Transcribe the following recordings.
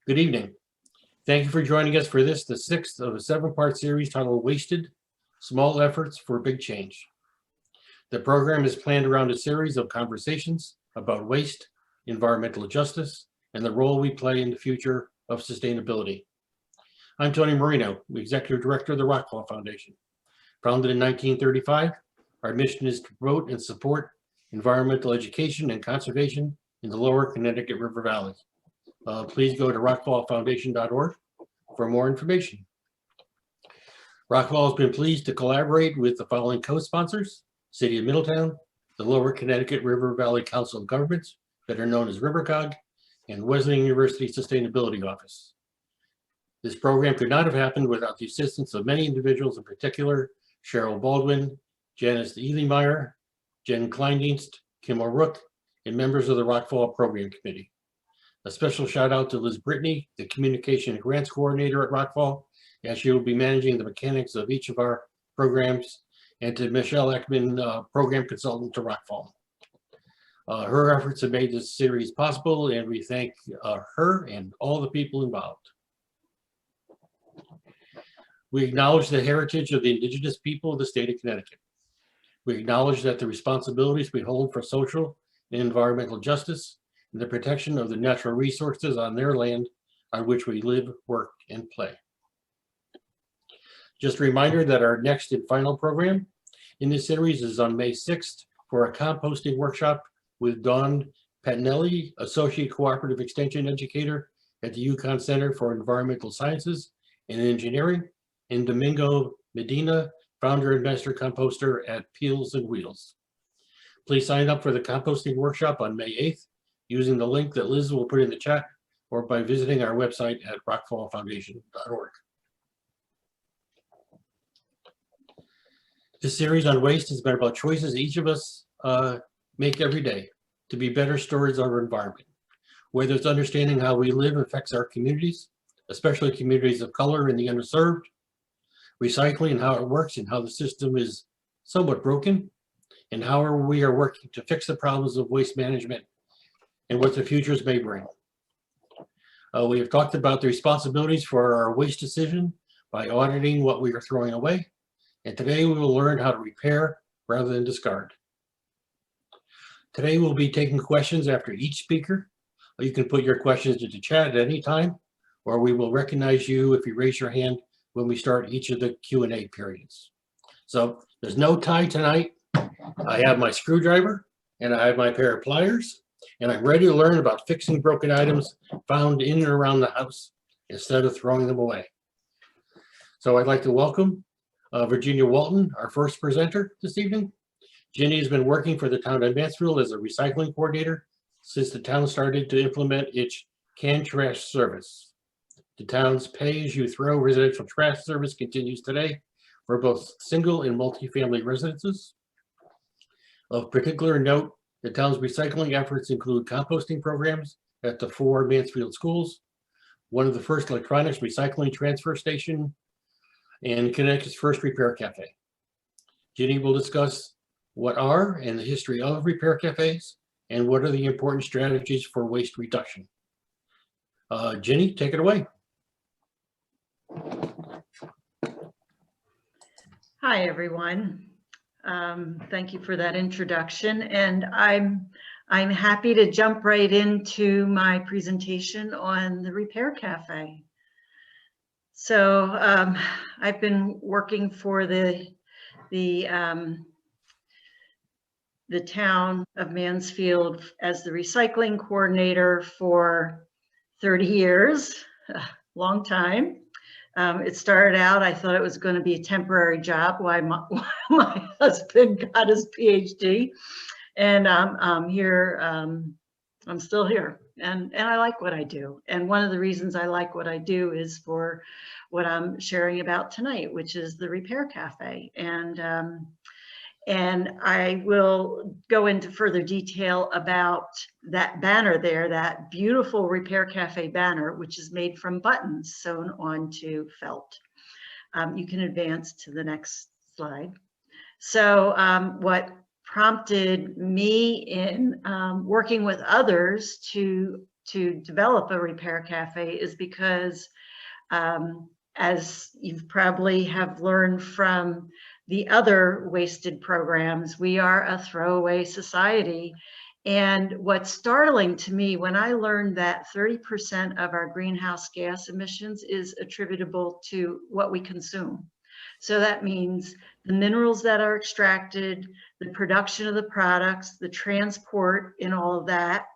Good evening. Thank you for joining us for this, the sixth of a seven-part series titled Wasted, Small Efforts for Big Change. The program is planned around a series of conversations about waste, environmental justice, and the role we play in the future of sustainability. I'm Tony Marino, Executive Director of the Rockfall Foundation. Founded in 1935, our mission is to promote and support environmental education and conservation in the lower Connecticut River Valley. Please go to rockfallfoundation.org for more information. Rockfall has been pleased to collaborate with the following co-sponsors: City of Middletown, the Lower Connecticut River Valley Council of Governments, better known as RiverCOG, and Wesleyan University Sustainability Office. This program could not have happened without the assistance of many individuals, in particular, Sherill Baldwin, Janice Ehlemeyer, Jen Kleindienst, Kim O'Rourke, and members of the Rockfall Program Committee. A special shout out to Liz Brittany, the Communication and Grants Coordinator at Rockfall, as she will be managing the mechanics of each of our programs, and to Michelle Eckman, Program Consultant to Rockfall. Her efforts have made this series possible, and we thank her and all the people involved. We acknowledge the heritage of the indigenous people of the state of Connecticut. We acknowledge that the responsibilities we hold for social and environmental justice and the protection of the natural resources on their land on which we live, work, and play. Just a reminder that our next and final program in this series is on May 6th for a composting workshop with Dawn Patnelli, Associate Cooperative Extension Educator at the Yukon Center for Environmental Sciences and Engineering, and Domingo Medina, Founder and Master Composter at Peels and Wheels. Please sign up for the composting workshop on May 8th using the link that Liz will put in the chat, or by visiting our website at rockfallfoundation.org. This series on waste has been about choices each of us make every day to be better stewards of our environment. Whether it's understanding how we live affects our communities, especially communities of color and the underserved, recycling and how it works and how the system is somewhat broken, and how we are working to fix the problems of waste management and what the futures may bring. We have talked about the responsibilities for our waste decision by auditing what we are throwing away. And today we will learn how to repair rather than discard. Today we'll be taking questions after each speaker. You can put your questions into chat at any time, or we will recognize you if you raise your hand when we start each of the Q&A periods. So there's no tie tonight. I have my screwdriver and I have my pair of pliers, and I'm ready to learn about fixing broken items found in and around the house instead of throwing them away. So I'd like to welcome Virginia Walton, our first presenter this evening. Ginny has been working for the town of Mansfield as a recycling coordinator since the town started to implement its canned trash service. The town's pay-as-you-throw residential trash service continues today for both single and multi-family residences. Of particular note, the town's recycling efforts include composting programs at the 4 Mansfield schools, one of the first electronics recycling transfer station, and Connecticut's first Repair Café. Ginny will discuss what are and the history of repair cafes and what are the important strategies for waste reduction. Ginny, take it away. Hi, everyone. Thank you for that introduction, and I'm happy to jump right into my presentation on the Repair Café. So I've been working for the town of Mansfield as the recycling coordinator for 30 years, a long time. It started out, I thought it was going to be a temporary job while my husband got his PhD, and I'm here, I'm still here, and I like what I do. And one of the reasons I like what I do is for what I'm sharing about tonight, which is the Repair Café. And I will go into further detail about that banner there, that beautiful Repair Café banner, which is made from buttons sewn onto felt. You can advance to the next slide. So what prompted me in working with others to to develop a repair cafe is because, as you've probably have learned from the other wasted programs, we are a throwaway society. And what's startling to me when I learned that 30% of our greenhouse gas emissions is attributable to what we consume. So that means the minerals that are extracted, the production of the products, the transport in all of that,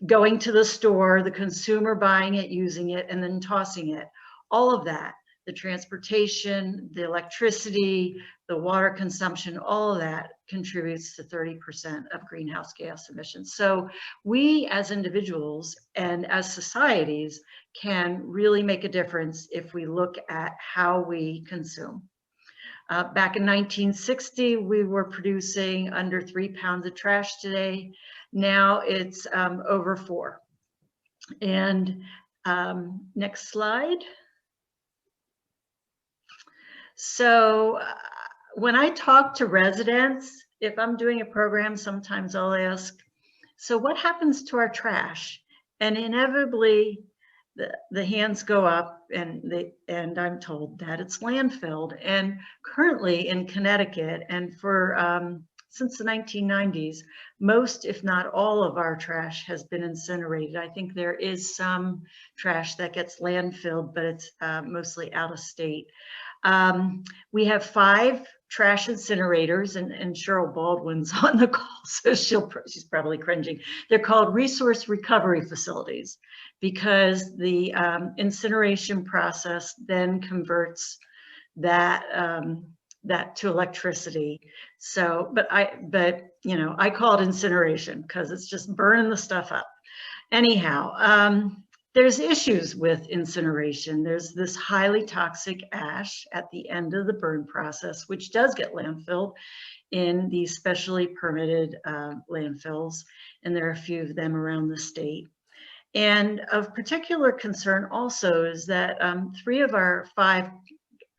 going to the store, the consumer buying it, using it, and then tossing it. All of that, the transportation, the electricity, the water consumption, all of that contributes to 30% of greenhouse gas emissions. So we as individuals and as societies can really make a difference if we look at how we consume. Back in 1960, we were producing under 3 pounds of trash today. Now it's over 4. And next slide. So when I talk to residents, if I'm doing a program, sometimes I'll ask, so what happens to our trash? And inevitably, the hands go up, and I'm told that it's landfilled. And currently in Connecticut, and for since the 1990s, most, if not all, of our trash has been incinerated. I think there is some trash that gets landfilled, but it's mostly out of state. We have 5 trash incinerators, and Cheryl Baldwin's on the call, so she's probably cringing. They're called resource recovery facilities because the incineration process then converts that to electricity. So, but you know, I call it incineration because it's just burning the stuff up. Anyhow, there's issues with incineration. There's this highly toxic ash at the end of the burn process, which does get landfilled in these specially permitted landfills, and there are a few of them around the state. And of particular concern also is that 3 of our 5,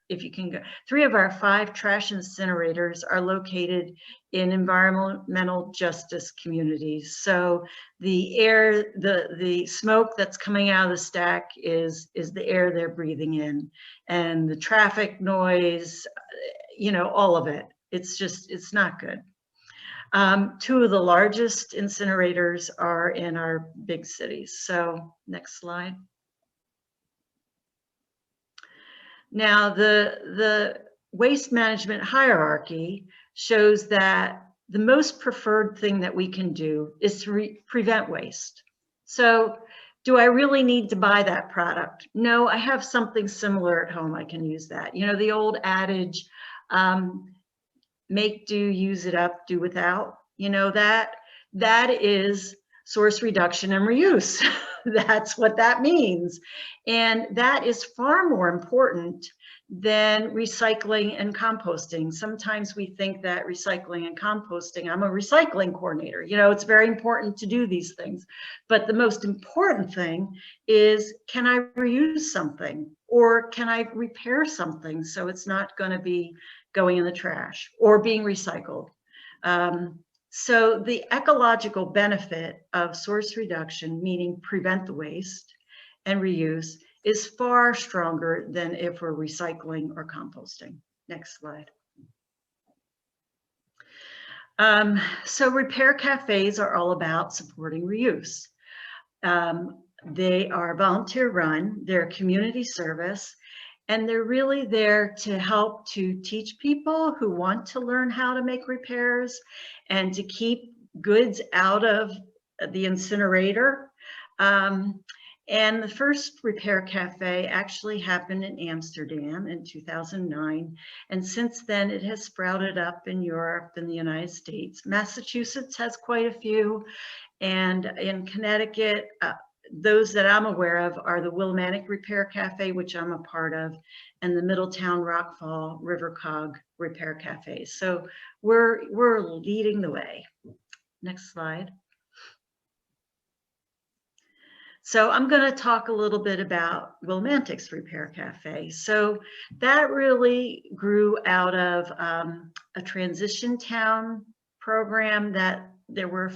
if you can go, 3 of our 5 trash incinerators are located in environmental justice communities. So the air, the smoke that's coming out of the stack is the air they're breathing in, and the traffic noise, you know, all of it. It's just, it's not good. 2 of the largest incinerators are in our big cities. So next slide. Now, the waste management hierarchy shows that the most preferred thing that we can do is to prevent waste. So do I really need to buy that product? No, I have something similar at home. I can use that. You know, the old adage, make do, use it up, do without. You know, that is source reduction and reuse. That's what that means. And that is far more important than recycling and composting. Sometimes we think that recycling and composting, I'm a recycling coordinator, you know, it's very important to do these things. But the most important thing is, can I reuse something, or can I repair something so it's not going to be going in the trash or being recycled? So the ecological benefit of source reduction, meaning prevent the waste and reuse, is far stronger than if we're recycling or composting. Next slide. So repair cafes are all about supporting reuse. They are volunteer run, they're community service, and they're really there to help to teach people who want to learn how to make repairs and to keep goods out of the incinerator. And the first Repair Cafe actually happened in Amsterdam in 2009. And since then, it has sprouted up in Europe and the United States. Massachusetts has quite a few. And in Connecticut, those that I'm aware of are the Wilmantic Repair Cafe, which I'm a part of, and the Middletown, Rockfall, RiverCOG Repair Cafes. So we're leading the way. Next slide. So I'm going to talk a little bit about Wilmantic's Repair Cafe. So that really grew out of a transition town program that there were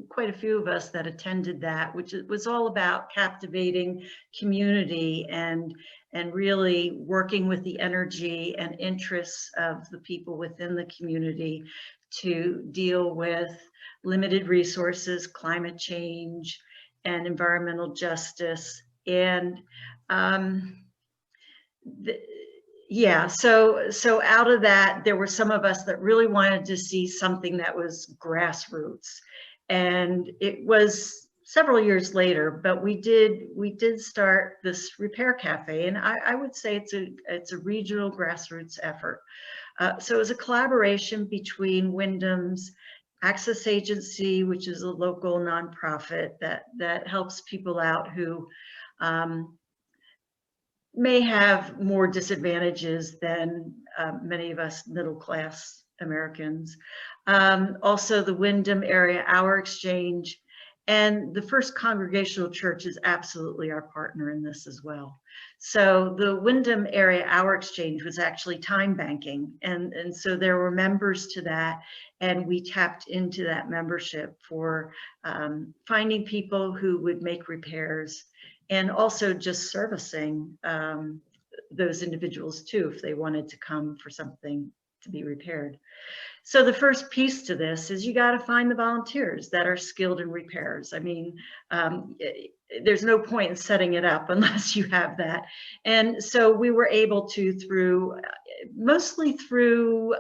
quite a few of us that attended that, which was all about captivating community and really working with the energy and interests of the people within the community to deal with limited resources, climate change, and environmental justice. And yeah, so out of that, there were some of us that really wanted to see something that was grassroots. And it was several years later, but we did start this Repair Cafe, and I would say it's a regional grassroots effort. So it was a collaboration between Wyndham's Access Agency, which is a local nonprofit that helps people out who may have more disadvantages than many of us middle-class Americans. Also the Wyndham Area Hour Exchange, and the First Congregational Church is absolutely our partner in this as well. So the Wyndham Area Hour Exchange was actually time banking, and so there were members to that, and we tapped into that membership for finding people who would make repairs, and also just servicing those individuals too, if they wanted to come for something to be repaired. So the first piece to this is you got to find the volunteers that are skilled in repairs. I mean, there's no point in setting it up unless you have that. And so we were able to, mostly through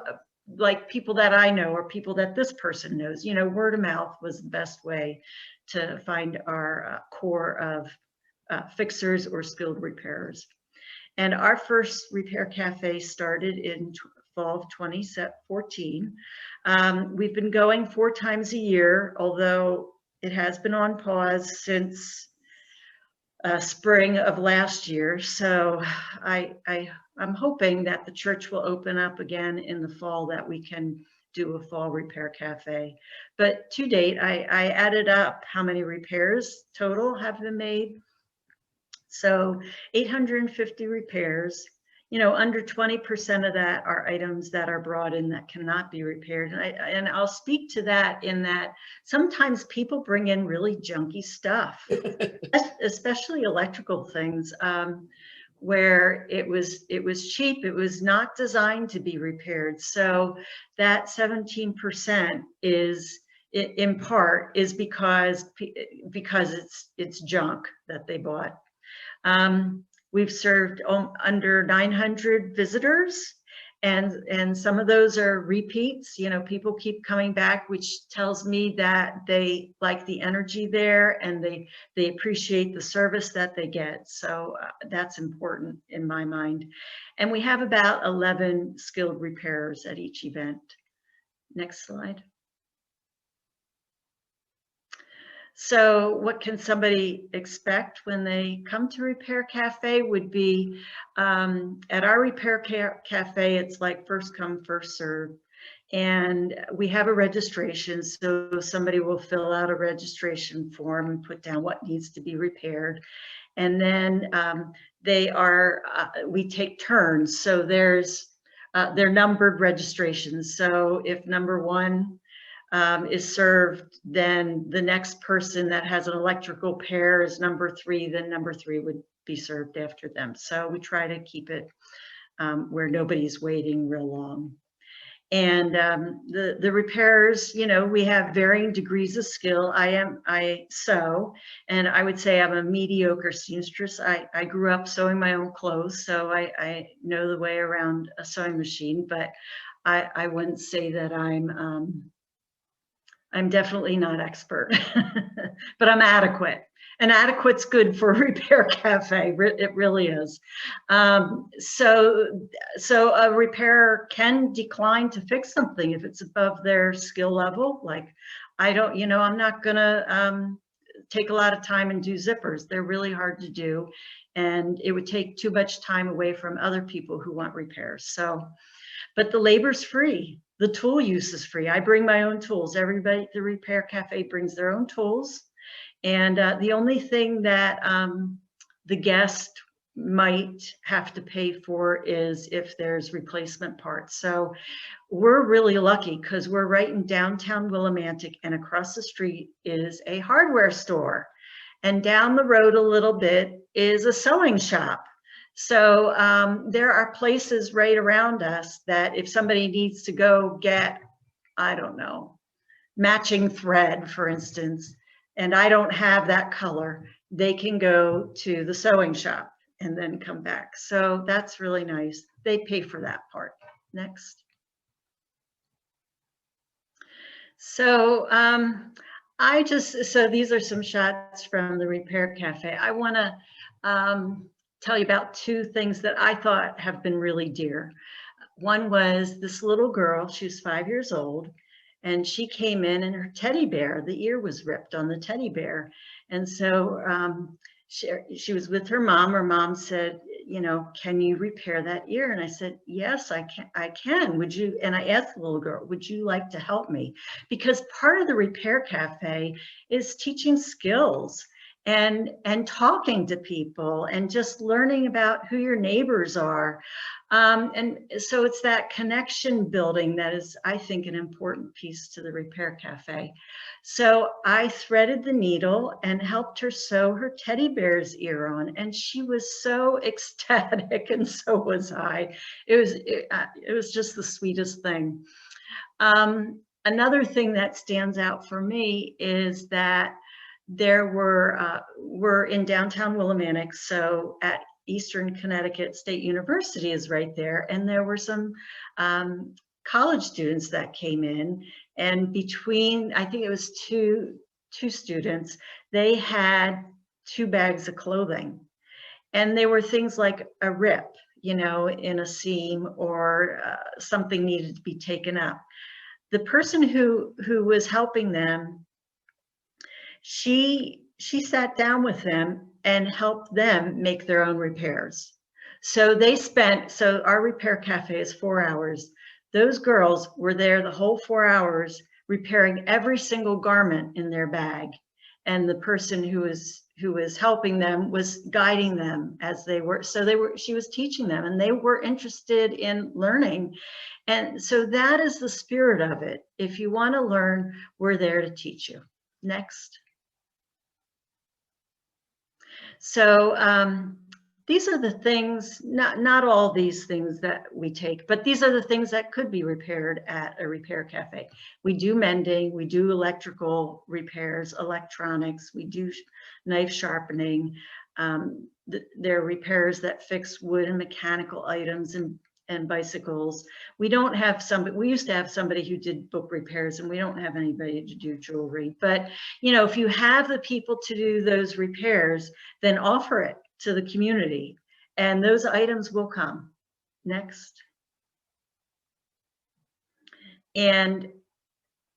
like people that I know or people that this person knows, you know, word of mouth was the best way to find our core of fixers or skilled repairers. And our first Repair Cafe started in fall of 2014. We've been going 4 times a year, although it has been on pause since spring of last year. So I'm hoping that the church will open up again in the fall, that we can do a fall Repair Cafe. But to date, I added up how many repairs total have been made. So 850 repairs, you know, under 20% of that are items that are brought in that cannot be repaired. And I'll speak to that in that sometimes people bring in really junky stuff, especially electrical things, where it was cheap. It was not designed to be repaired. So that 17% is, in part, is because it's junk that they bought. We've served under 900 visitors, and some of those are repeats. You know, people keep coming back, which tells me that they like the energy there and they appreciate the service that they get. So that's important in my mind. And we have about 11 skilled repairers at each event. Next slide. So what can somebody expect when they come to Repair Cafe would be, at our Repair Cafe, it's like first come, first serve. And we have a registration, so somebody will fill out a registration form and put down what needs to be repaired. And then we take turns. So they're numbered registrations. So if number 1 is served, then the next person that has an electrical pair is number 3, then number 3 would be served after them. So we try to keep it where nobody's waiting real long. And the repairs, you know, we have varying degrees of skill. I sew, and I would say I'm a mediocre seamstress. I grew up sewing my own clothes, so I know the way around a sewing machine, but I wouldn't say that I'm definitely not expert, but I'm adequate. And adequate's good for Repair Cafe. It really is. So a repairer can decline to fix something if it's above their skill level. Like, I'm not gonna take a lot of time and do zippers. They're really hard to do, and it would take too much time away from other people who want repairs. So, but the labor's free. The tool use is free. I bring my own tools. Everybody at the Repair Cafe brings their own tools. And the only thing that the guest might have to pay for is if there's replacement parts. So we're really lucky because we're right in downtown Wilmantic, and across the street is a hardware store. And down the road a little bit is a sewing shop. So there are places right around us that if somebody needs to go get, I don't know, matching thread, for instance, and I don't have that color, they can go to the sewing shop and then come back. So that's really nice. They pay for that part. Next. So so these are some shots from the Repair Cafe. I want to tell you about two things that I thought have been really dear. One was this little girl, she was 5 years old, and she came in and her teddy bear, the ear was ripped on the teddy bear. And so she was with her mom. Her mom said, you know, can you repair that ear? And I said, yes, I can. Would you? And I asked the little girl, would you like to help me? Because part of the Repair Cafe is teaching skills and talking to people and just learning about who your neighbors are. And so it's that connection building that is, I think, an important piece to the Repair Cafe. So I threaded the needle and helped her sew her teddy bear's ear on, and she was so ecstatic, and so was I. It was just the sweetest thing. Another thing that stands out for me is that there we're in downtown Wilmantic, so at Eastern Connecticut State University is right there, and there were some college students that came in, and between, I think it was two students, they had 2 bags of clothing, and they were things like a rip, you know, in a seam, or something needed to be taken up. The person who was helping them, she sat down with them and helped them make their own repairs. So so our Repair Cafe is 4 hours. Those girls were there the whole 4 hours repairing every single garment in their bag. And the person who was helping them was guiding them as they were. So she was teaching them, and they were interested in learning. And so that is the spirit of it. If you want to learn, we're there to teach you. Next. So these are the things, not all these things that we take, but these are the things that could be repaired at a Repair Cafe. We do mending, we do electrical repairs, electronics, we do knife sharpening. There are repairs that fix wood and mechanical items and bicycles. We don't have somebody, we used to have somebody who did book repairs, and we don't have anybody to do jewelry. But, you know, if you have the people to do those repairs, then offer it to the community, and those items will come. Next. And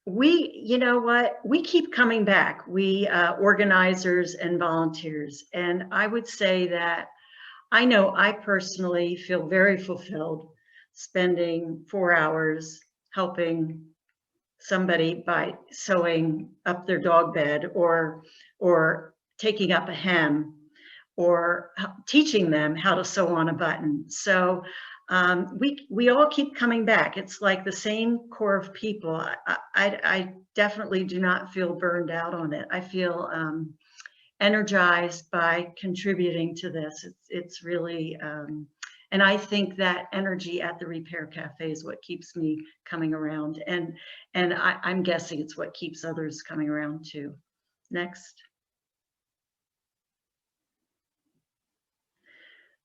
you know what, we keep coming back, we organizers and volunteers. And I would say that I know I personally feel very fulfilled spending 4 hours helping somebody by sewing up their dog bed, or taking up a hem, or teaching them how to sew on a button. So we all keep coming back. It's like the same core of people. I definitely do not feel burned out on it. I feel energized by contributing to this. It's really, and I think that energy at the Repair Cafe is what keeps me coming around. And I'm guessing it's what keeps others coming around too. Next.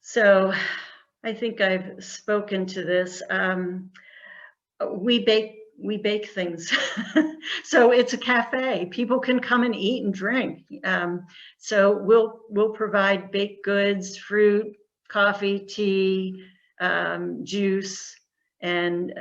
So I think I've spoken to this. We bake things. So it's a cafe. People can come and eat and drink. So we'll provide baked goods, fruit, coffee, tea, juice. And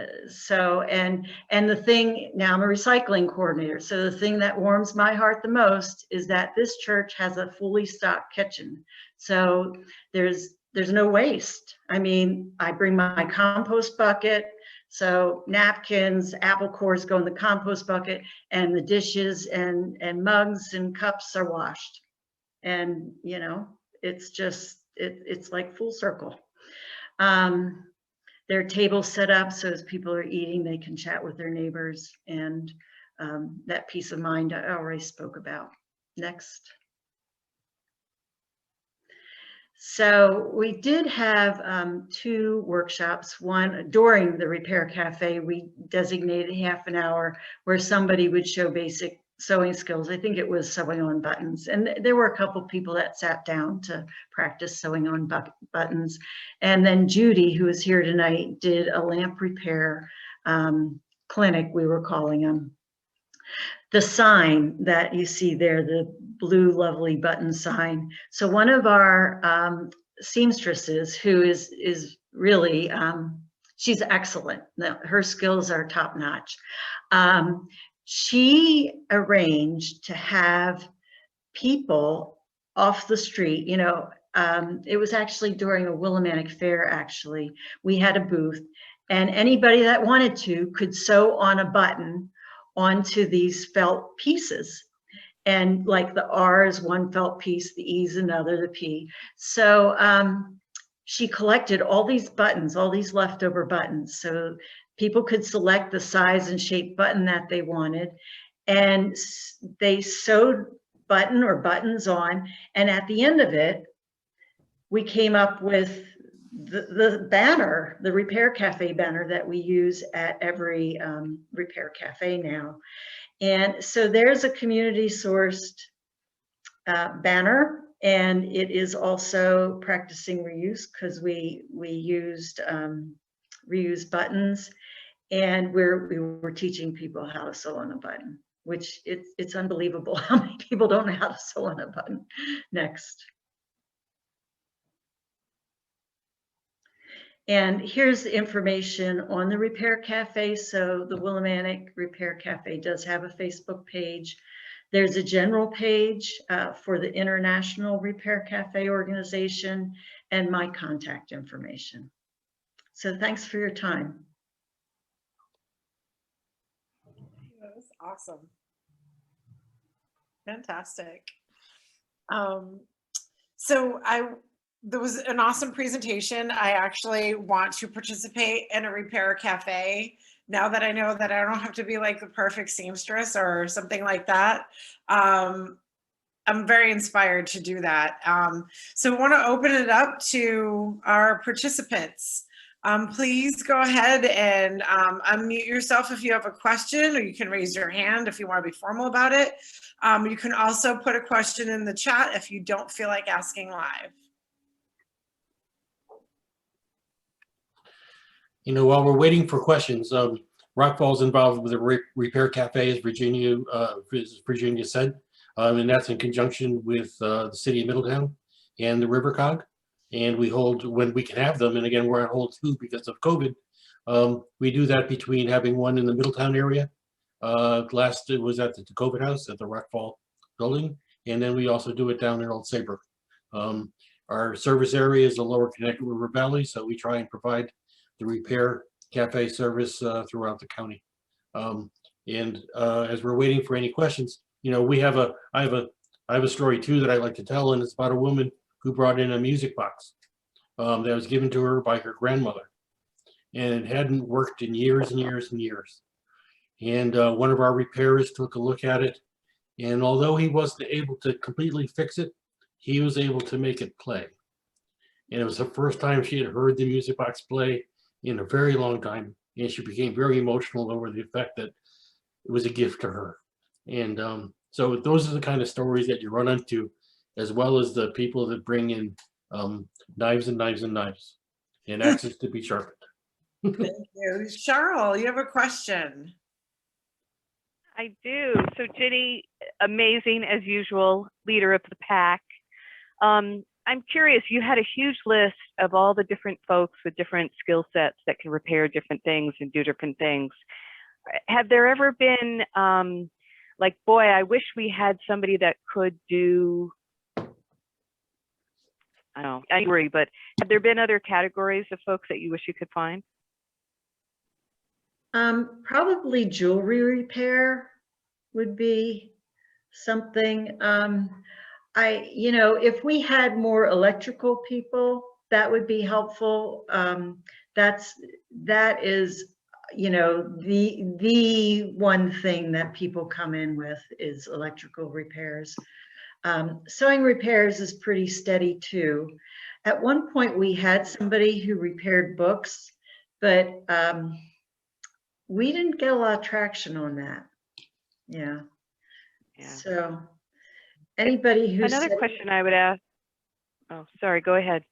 and the thing, now I'm a recycling coordinator. So the thing that warms my heart the most is that this church has a fully stocked kitchen. So there's no waste. I mean, I bring my compost bucket. So napkins, apple cores go in the compost bucket, and the dishes and mugs and cups are washed. And, you know, it's just, it's like full circle. There are tables set up so as people are eating, they can chat with their neighbors, and that peace of mind I already spoke about. Next. So we did have 2 workshops. One during the Repair Cafe, we designated half an hour where somebody would show basic sewing skills. I think it was sewing on buttons. And there were a couple people that sat down to practice sewing on buttons. And then Judy, who is here tonight, did a lamp repair clinic, we were calling them. The sign that you see there, the blue lovely button sign. So one of our seamstresses, who is really, she's excellent. Her skills are top notch. She arranged to have people off the street, you know, it was actually during a Wilmantic fair, actually. We had a booth, and anybody that wanted to could sew on a button onto these felt pieces. And like the R is one felt piece, the E is another, the P. So she collected all these buttons, all these leftover buttons. So people could select the size and shape button that they wanted. And they sewed button or buttons on. And at the end of it, we came up with the banner, the Repair Cafe banner that we use at every Repair Cafe now. And so there's a community sourced banner, and it is also practicing reuse because we used reused buttons, and we were teaching people how to sew on a button, which it's unbelievable how many people don't know how to sew on a button. Next. And here's the information on the Repair Cafe. So the Wilmantic Repair Cafe does have a Facebook page. There's a general page for the International Repair Cafe organization and my contact information. So thanks for your time. That was awesome. Fantastic. So there was an awesome presentation. I actually want to participate in a Repair Cafe now that I know that I don't have to be like the perfect seamstress or something like that. I'm very inspired to do that. So I want to open it up to our participants. Please go ahead and unmute yourself if you have a question, or you can raise your hand if you want to be formal about it. You can also put a question in the chat if you don't feel like asking live. You know, while we're waiting for questions, Rockfall's involved with the Repair Cafe, as Virginia said, and that's in conjunction with the city of Middletown and the RiverCOG. And we hold when we can have them, and again, we're on hold 2 because of COVID. We do that between having one in the Middletown area. Last it was at the COVID house at the Rockfall building, and then we also do it down in Old Saybrook. Our service area is the lower Connecticut River Valley, so we try and provide the Repair Cafe service throughout the county. As we're waiting for any questions, you know, I have a story too that I like to tell, and it's about a woman who brought in a music box that was given to her by her grandmother, and it hadn't worked in years and years and years. And one of our repairers took a look at it, and although he wasn't able to completely fix it, he was able to make it play. And it was the first time she had heard the music box play in a very long time, and she became very emotional over the fact that it was a gift to her. And so those are the kind of stories that you run into, as well as the people that bring in knives and knives and knives and axes to be sharpened. Thank you. Sherill, you have a question? I do. So Ginny, amazing as usual, leader of the pack. I'm curious, you had a huge list of all the different folks with different skill sets that can repair different things and do different things. Have there ever been like, boy, I wish we had somebody that could do, I don't know, I agree, but have there been other categories of folks that you wish you could find? Probably jewelry repair would be something. if we had more electrical people, that would be helpful. That is, the one thing that people come in with is electrical repairs. Sewing repairs is pretty steady too. At one point we had somebody who repaired books, but we didn't get a lot of traction on that. Yeah. So anybody who's Another question I would ask. Oh, sorry, go ahead.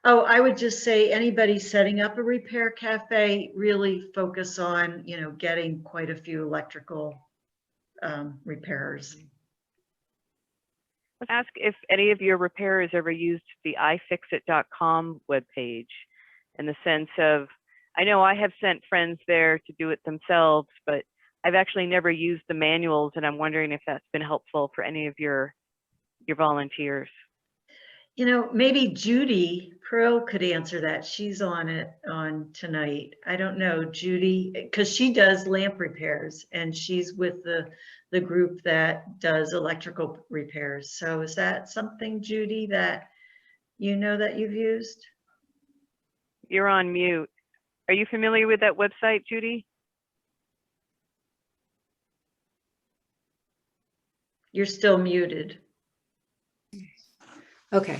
Oh, I would just say anybody setting up a repair cafe, really focus on, getting quite a few electrical repairers. Let's ask if any of your repairers ever used the ifixit.com webpage, in the sense of, I know I have sent friends there to do it themselves, but I've actually never used the manuals, and I'm wondering if that's been helpful for any of your volunteers. Maybe Judy Pearl could answer that. She's on tonight. I don't know, Judy, because she does lamp repairs and she's with the group that does electrical repairs. So is that something, Judy, that that you've used? You're on mute. Are you familiar with that website, Judy? You're still muted. Okay.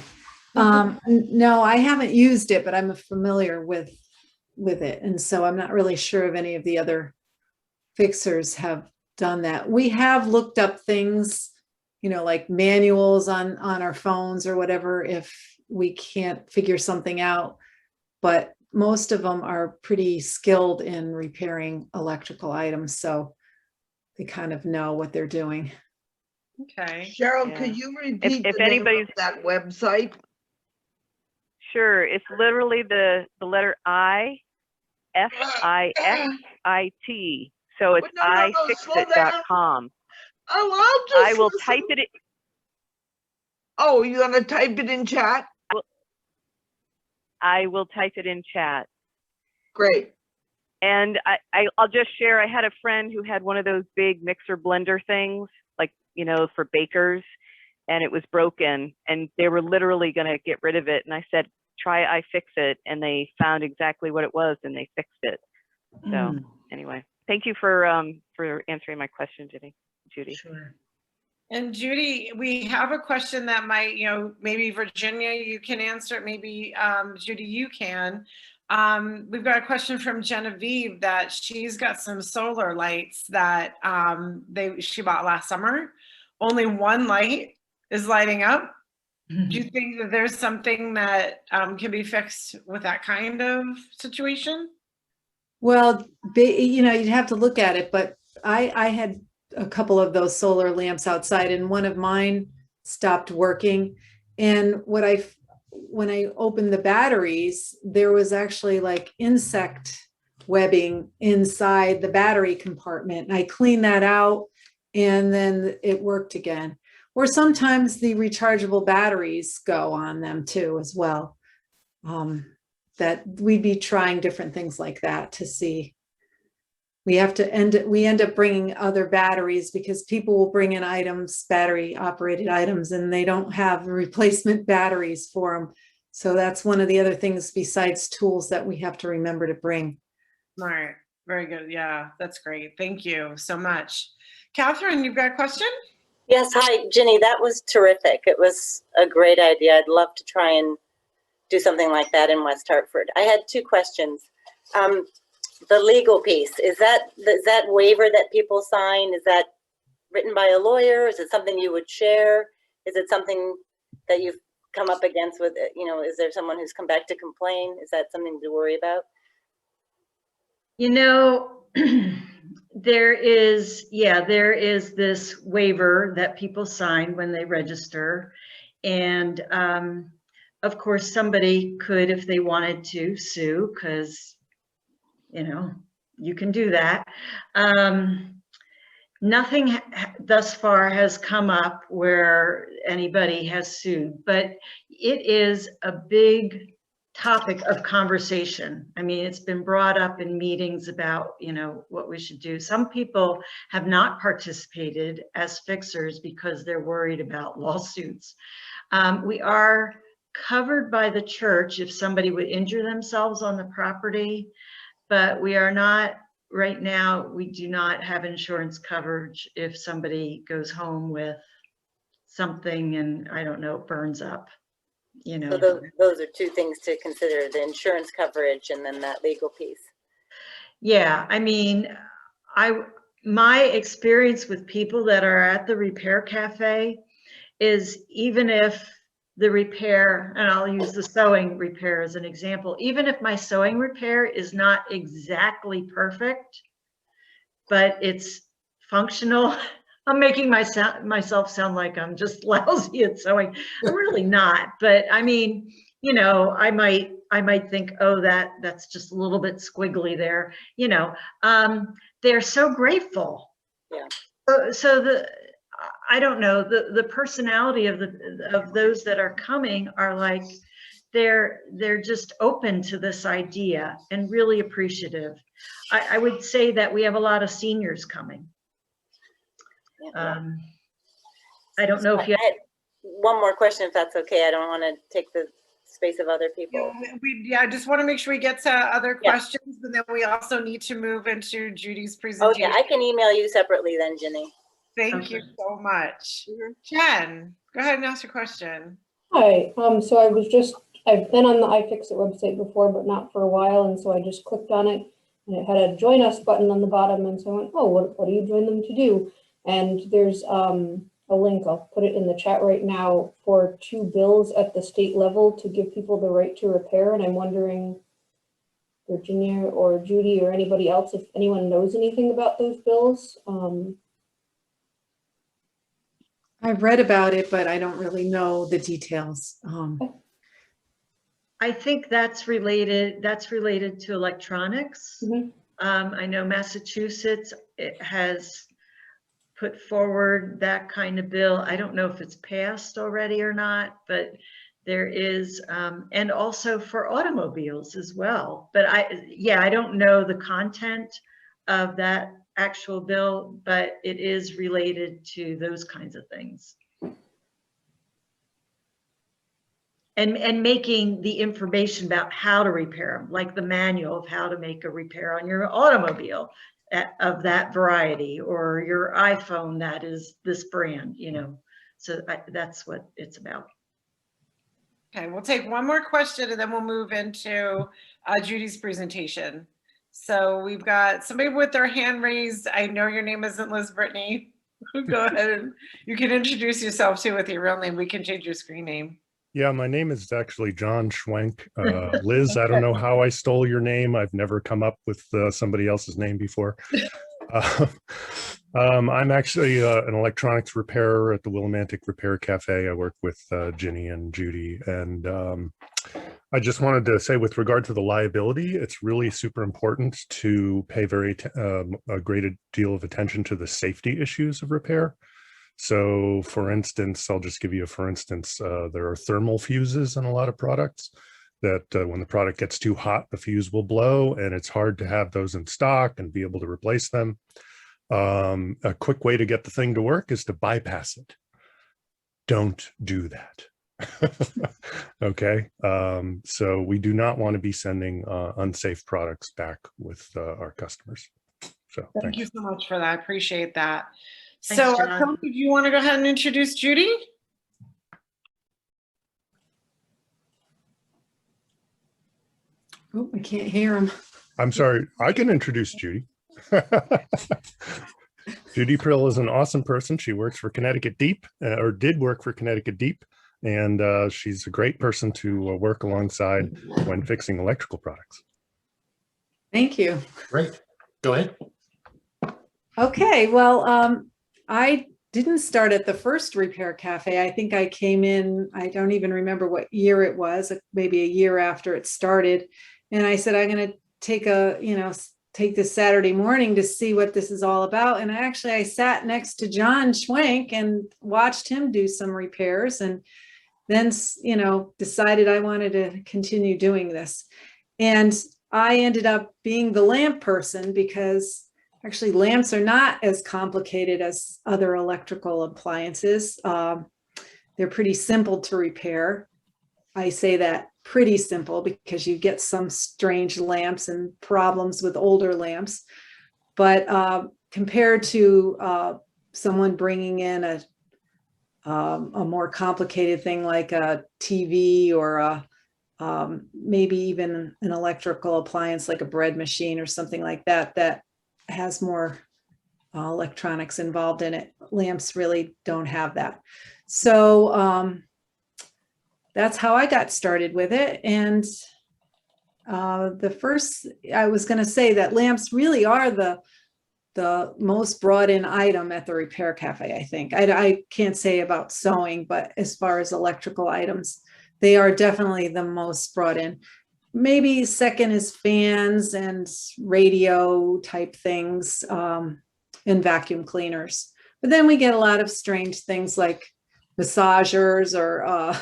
No, I haven't used it, but I'm familiar with it. And so I'm not really sure if any of the other fixers have done that. We have looked up things, like manuals on our phones or whatever, if we can't figure something out. But most of them are pretty skilled in repairing electrical items. So they kind of know what they're doing. Okay. Cheryl, Yeah. could you repeat If the name anybody's- of that website? Sure, it's literally the letter I, F-I-X-I-T. So it's No, slow down. ifixit.com. Oh, I'll I just will listen. type it in. Oh, you're gonna type it in chat? I will type it in chat. Great. And I'll just share, I had a friend who had one of those big mixer blender things, like, for bakers, and it was broken, and they were literally going to get rid of it. And I said, try iFixit, and they found exactly what it was, and they fixed it. So anyway, thank you for answering my question, Judy. Sure. And Judy, we have a question that might, maybe Virginia, you can answer it. Maybe Judy, you can. We've got a question from Genevieve that she's got some solar lights that she bought last summer. Only one light is lighting up. Do you think that there's something that can be fixed with that kind of situation? Well, you'd have to look at it, but I had a couple of those solar lamps outside, and one of mine stopped working. And when I opened the batteries, there was actually like insect webbing inside the battery compartment. And I cleaned that out, and then it worked again. Or sometimes the rechargeable batteries go on them too as well. That we'd be trying different things like that to see. We end up bringing other batteries because people will bring in items, battery operated items, and they don't have replacement batteries for them. So that's one of the other things besides tools that we have to remember to bring. All right, very good. Yeah, that's great. Thank you so much. Catherine, you've got a question? Yes, hi, Ginny, that was terrific. It was a great idea. I'd love to try and do something like that in West Hartford. I had two questions. The legal piece, is that waiver that people sign, is that written by a lawyer? Is it something you would share? Is it something that you've come up against with, is there someone who's come back to complain? Is that something to worry about? There is this waiver that people sign when they register. And of course, somebody could, if they wanted to, sue, because, you can do that. Nothing thus far has come up where anybody has sued, but it is a big topic of conversation. I mean, it's been brought up in meetings about, what we should do. Some people have not participated as fixers because they're worried about lawsuits. We are covered by the church if somebody would injure themselves on the property, but we are not, right now, we do not have insurance coverage if somebody goes home with something and, I don't know, burns up. So those are two things to consider, the insurance coverage and then that legal piece. Yeah, I mean, my experience with people that are at the Repair Cafe is even if the repair, and I'll use the sewing repair as an example, even if my sewing repair is not exactly perfect, but it's functional, I'm making myself sound like I'm just lousy at sewing. I'm really not, but I mean, I might think, oh, that's just a little bit squiggly there. They're so grateful. Yeah. So I don't know, the personality of those that are coming are like, they're just open to this idea and really appreciative. I would say that we have a lot of seniors coming. I don't know if you had one more question, if that's okay. I don't want to take the space of other people. I just want to make sure we get to other questions, and then we also need to move into Judy's presentation. Okay, I can email you separately then, Ginny. Thank you so much. Jen, go ahead and ask your question. Hi, so I've been on the iFixit website before, but not for a while, and so I just clicked on it, and it had a join us button on the bottom, and so I went, oh, what do you join them to do? And there's a link, I'll put it in the chat right now, for 2 bills at the state level to give people the right to repair, and I'm wondering, Virginia or Judy or anybody else, if anyone knows anything about those bills. I've read about it, but I don't really know the details. I think that's related to electronics. Mm-hmm. I know Massachusetts has put forward that kind of bill. I don't know if it's passed already or not, but there is, and also for automobiles as well. But I don't know the content of that actual bill, but it is related to those kinds of things. And making the information about how to repair them, like the manual of how to make a repair on your automobile of that variety, or your iPhone that is this brand, so that's what it's about. Okay, we'll take one more question and then we'll move into Judy's presentation. So we've got somebody with their hand raised. I know your name isn't Liz Brittany. Go ahead and you can introduce yourself too with your real name. We can change your screen name. Yeah, my name is actually John Schwenk. Liz, I don't know how I stole your name. I've never come up with somebody else's name before. I'm actually an electronics repairer at the Wilmantic Repair Café. I work with Ginny and Judy. And I just wanted to say, with regard to the liability, it's really super important to pay a great deal of attention to the safety issues of repair. So for instance, I'll just give you a for instance, there are thermal fuses in a lot of products that when the product gets too hot, the fuse will blow, and it's hard to have those in stock and be able to replace them. A quick way to get the thing to work is to bypass it. Don't do that. Okay, so we do not want to be sending unsafe products back with our customers. So thank you so much for that. I appreciate that. Thanks, So John. Tony, do you want to go ahead and introduce Judy? Oh, I can't hear him. I'm sorry, I can introduce Judy. Judy Prill is an awesome person. She works for Connecticut Deep, or did work for Connecticut Deep, and she's a great person to work alongside when fixing electrical products. Thank you. Great. Go ahead. Okay, well, I didn't start at the first Repair Cafe. I think I came in, I don't even remember what year it was, maybe a year after it started. And I said, I'm going to take this Saturday morning to see what this is all about. And I sat next to John Schwenk and watched him do some repairs. And then, you know, decided I wanted to continue doing this. And I ended up being the lamp person because actually lamps are not as complicated as other electrical appliances. They're pretty simple to repair. I say that pretty simple because you get some strange lamps and problems with older lamps. But compared to someone bringing in a more complicated thing like a TV or maybe even an electrical appliance like a bread machine or something like that, that has more electronics involved in it. Lamps really don't have that. So that's how I got started with it. And the first, I was going to say that lamps really are the most brought in item at the Repair Cafe, I think. I can't say about sewing, but as far as electrical items, they are definitely the most brought in. Maybe second is fans and radio type things and vacuum cleaners. But then we get a lot of strange things like massagers or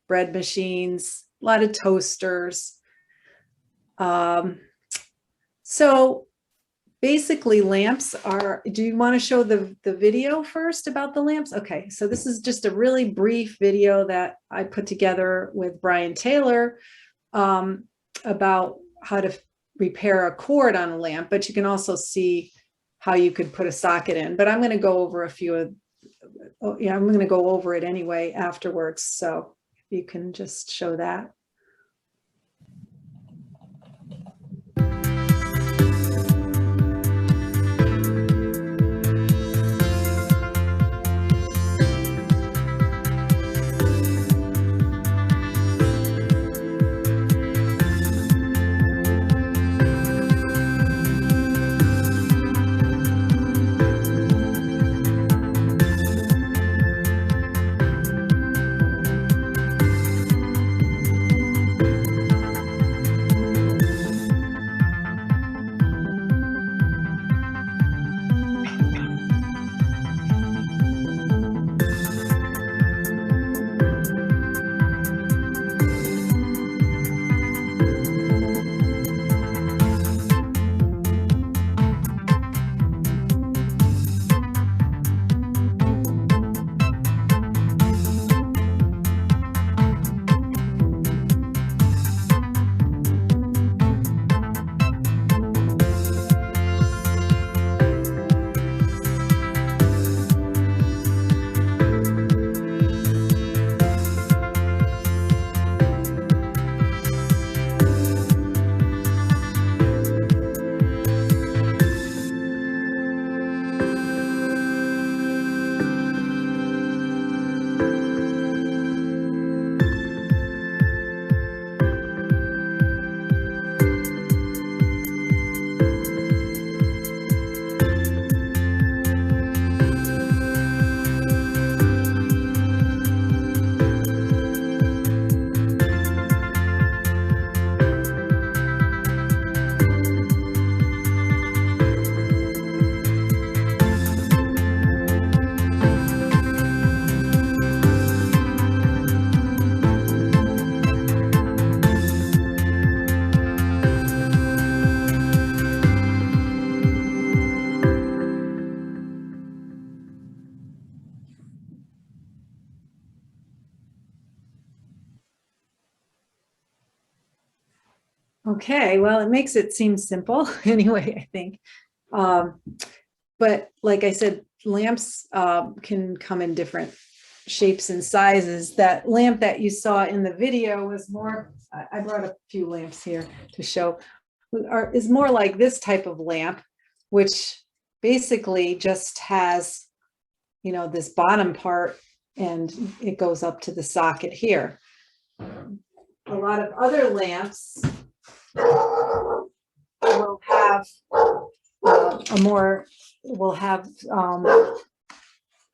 bread machines, a lot of toasters. So basically lamps are, do you want to show the video first about the lamps? Okay, so this is just a really brief video that I put together with Brian Taylor about how to repair a cord on a lamp, but you can also see how you could put a socket in. But I'm going to go over a few of, I'm going to go over it anyway afterwards. So if you can just show that. Okay, well, it makes it seem simple anyway, I think. But like I said, lamps can come in different shapes and sizes. That lamp that you saw in the video was more, I brought a few lamps here to show, is more like this type of lamp, which basically just has, you know, this bottom part and it goes up to the socket here. A lot of other lamps will have will have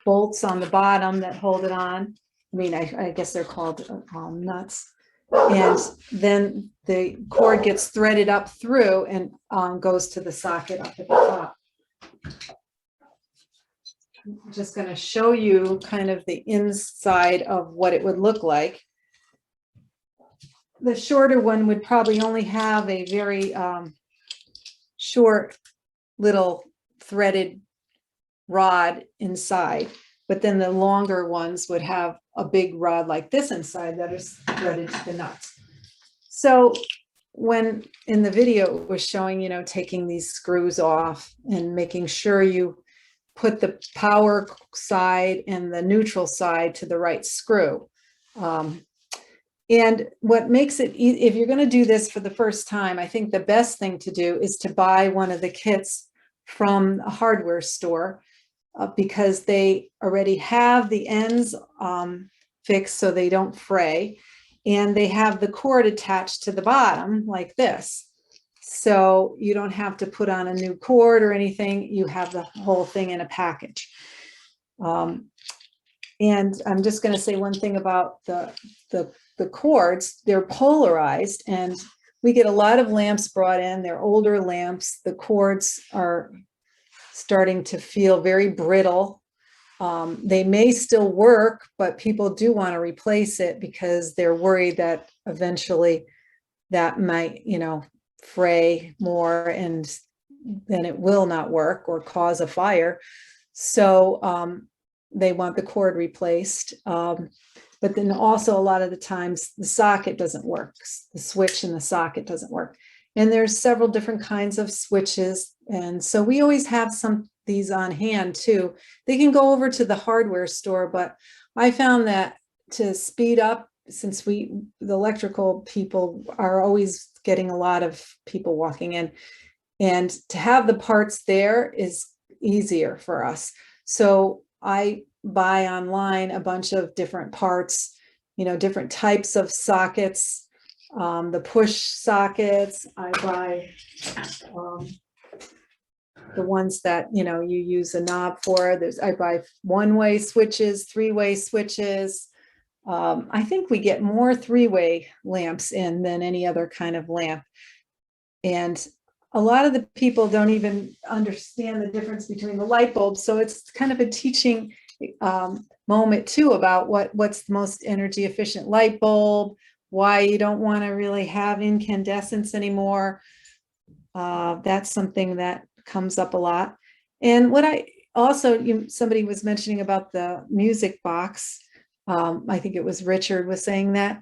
bolts on the bottom that hold it on. I mean, I guess they're called nuts. And then the cord gets threaded up through and goes to the socket up at the top. I'm just going to show you kind of the inside of what it would look like. The shorter one would probably only have a very short little threaded rod inside, but then the longer ones would have a big rod like this inside that is threaded to the nuts. So when in the video it was showing, you know, taking these screws off and making sure you put the power side and the neutral side to the right screw. And what makes it, if you're going to do this for the first time, I think the best thing to do is to buy one of the kits from a hardware store because they already have the ends fixed so they don't fray. And they have the cord attached to the bottom like this. So you don't have to put on a new cord or anything. You have the whole thing in a package. And I'm just going to say one thing about the cords. They're polarized, and we get a lot of lamps brought in. They're older lamps. The cords are starting to feel very brittle. They may still work, but people do want to replace it because they're worried that eventually that might, you know, fray more and then it will not work or cause a fire. So they want the cord replaced. But then also a lot of the times the socket doesn't work. The switch in the socket doesn't work. And there's several different kinds of switches. And so we always have these on hand too. They can go over to the hardware store, but I found that to speed up, since the electrical people are always getting a lot of people walking in, and to have the parts there is easier for us. So I buy online a bunch of different parts, you know, different types of sockets, the push sockets. I buy the ones that, you know, you use a knob for. I buy one-way switches, three-way switches. I think we get more three-way lamps in than any other kind of lamp. And a lot of the people don't even understand the difference between the light bulbs. So it's kind of a teaching moment too about what's the most energy efficient light bulb, why you don't want to really have incandescence anymore. That's something that comes up a lot. And what I also, somebody was mentioning about the music box. I think it was Richard was saying that.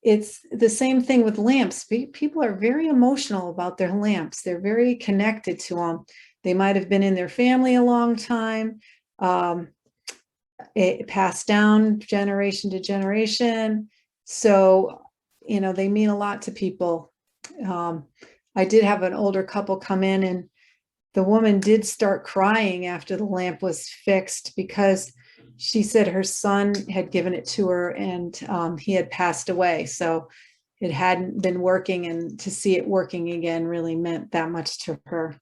It's the same thing with lamps. People are very emotional about their lamps. They're very connected to them. They might have been in their family a long time. It passed down generation to generation. So, you know, they mean a lot to people. I did have an older couple come in, and the woman did start crying after the lamp was fixed because she said her son had given it to her and he had passed away. So it hadn't been working, and to see it working again really meant that much to her.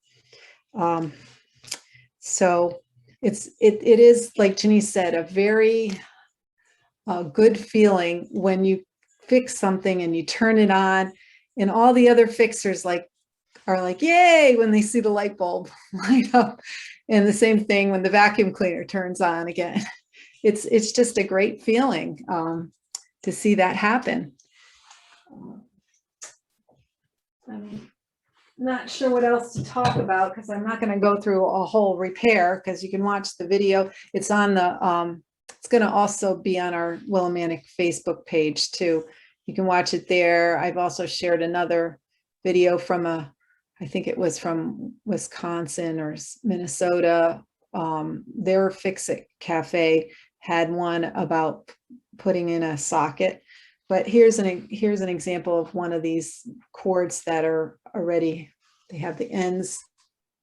So it is, like Janice said, a very good feeling when you fix something and you turn it on, and all the other fixers are like, yay, when they see the light bulb light up. And the same thing when the vacuum cleaner turns on again. It's just a great feeling to see that happen. I'm not sure what else to talk about because I'm not going to go through a whole repair, because you can watch the video. It's on the, it's going to also be on our Wilmantic Facebook page too. You can watch it there. I've also shared another video from I think it was from Wisconsin or Minnesota. Their Fix-It Cafe had one about putting in a socket. But here's an example of one of these cords that are already, they have the ends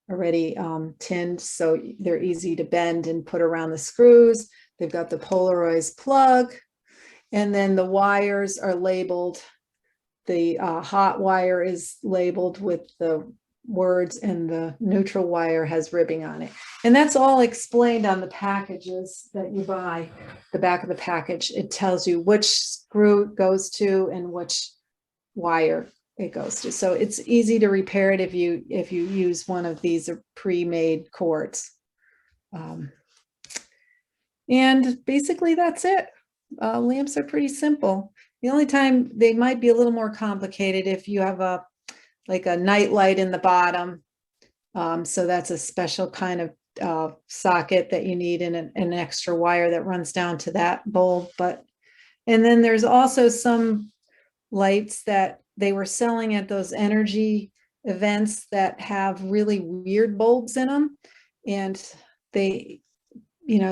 already tinned, so they're easy to bend and put around the screws. They've got the polarized plug, and then the wires are labeled. The hot wire is labeled with the words, and the neutral wire has ribbing on it. And that's all explained on the packages that you buy. The back of the package, it tells you which screw it goes to and which wire it goes to. So it's easy to repair it if you use one of these pre-made cords. And basically that's it. Lamps are pretty simple. The only time they might be a little more complicated if you have like a night light in the bottom. So that's a special kind of socket that you need and an extra wire that runs down to that bulb. And then there's also some lights that they were selling at those energy events that have really weird bulbs in them. And they,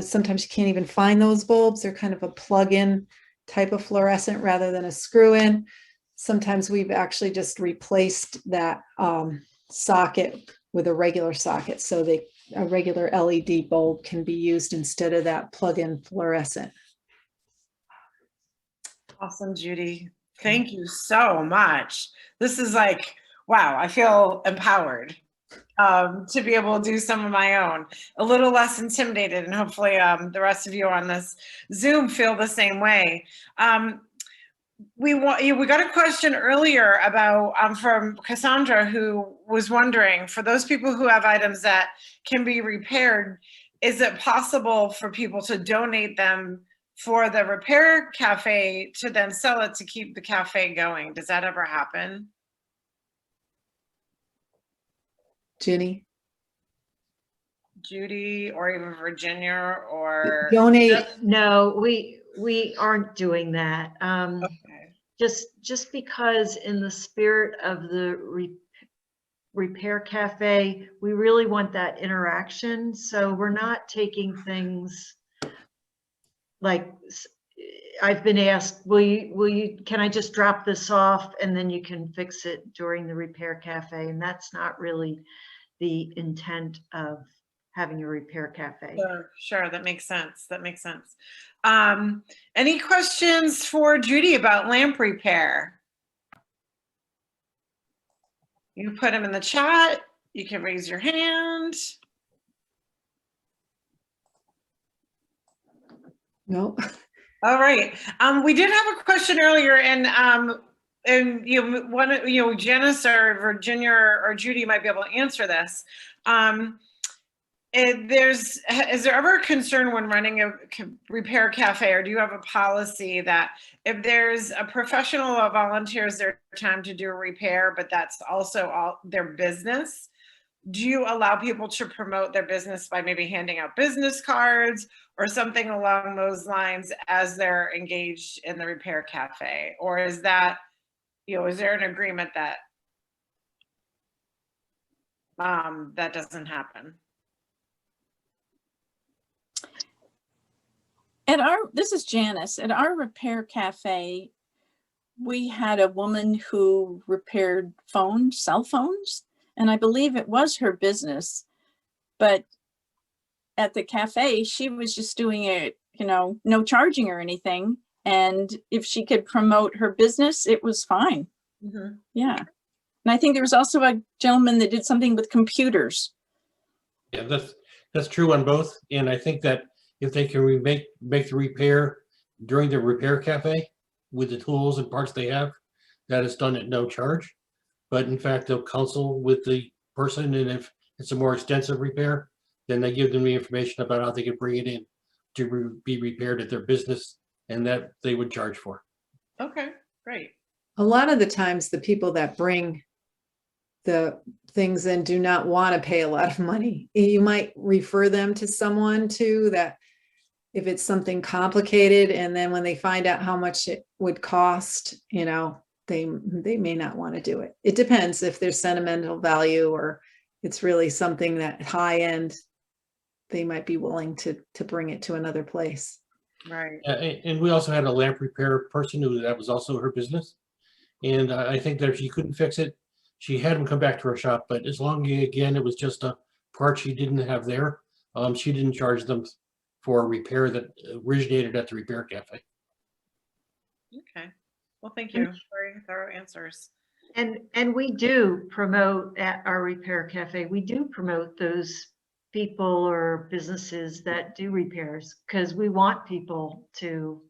sometimes you can't even find those bulbs. They're kind of a plug-in type of fluorescent rather than a screw-in. Sometimes we've actually just replaced that socket with a regular socket, so a regular LED bulb can be used instead of that plug-in fluorescent. Awesome, Judy. Thank you so much. This is like, wow, I feel empowered to be able to do some of my own, a little less intimidated, and hopefully the rest of you on this Zoom feel the same way. We got a question earlier about from Cassandra, who was wondering, for those people who have items that can be repaired, is it possible for people to donate them for the Repair Cafe to then sell it to keep the cafe going? Does that ever happen? Jenny? Judy, or even Virginia, or donate? No, we aren't doing that. Okay. Just because in the spirit of the Repair Cafe, we really want that interaction. So we're not taking things like, I've been asked, can I just drop this off and then you can fix it during the Repair Cafe? And that's not really the intent of having a Repair Cafe. Sure, that makes sense. That makes sense. Any questions for Judy about lamp repair? You can put them in the chat. You can raise your hand. No. All right. We did have a question earlier, and Janice or Virginia or Judy might be able to answer this. Is there ever a concern when running a Repair Cafe, or do you have a policy that if there's a professional that volunteers their time to do a repair, but that's also all their business, do you allow people to promote their business by maybe handing out business cards or something along those lines as they're engaged in the Repair Cafe? Or is that, is there an agreement that that doesn't happen? This is Janice. At our Repair Cafe, we had a woman who repaired cell phones, and I believe it was her business. But at the cafe, she was just doing it, no charging or anything. And if she could promote her business, it was fine. Mm-hmm. Yeah. And I think there was also a gentleman that did something with computers. Yeah, that's true on both. And I think that if they can make the repair during the Repair Cafe with the tools and parts they have, that is done at no charge. But in fact, they'll consult with the person, and if it's a more extensive repair, then they give them the information about how they can bring it in to be repaired at their business, and that they would charge for. Okay, great. A lot of the times the people that bring the things in do not want to pay a lot of money. You might refer them to someone too, that if it's something complicated, and then when they find out how much it would cost, they may not want to do it. It depends if there's sentimental value or it's really something that high end, they might be willing to bring it to another place. Right. And we also had a lamp repair person that was also her business. And I think that if she couldn't fix it, she had them come back to her shop. But as long as, again, it was just a part she didn't have there, she didn't charge them for a repair that originated at the Repair Cafe. Okay. Well, thank you. Very thorough answers. And we do promote at our Repair Cafe, we do promote those people or businesses that do repairs, because we want people to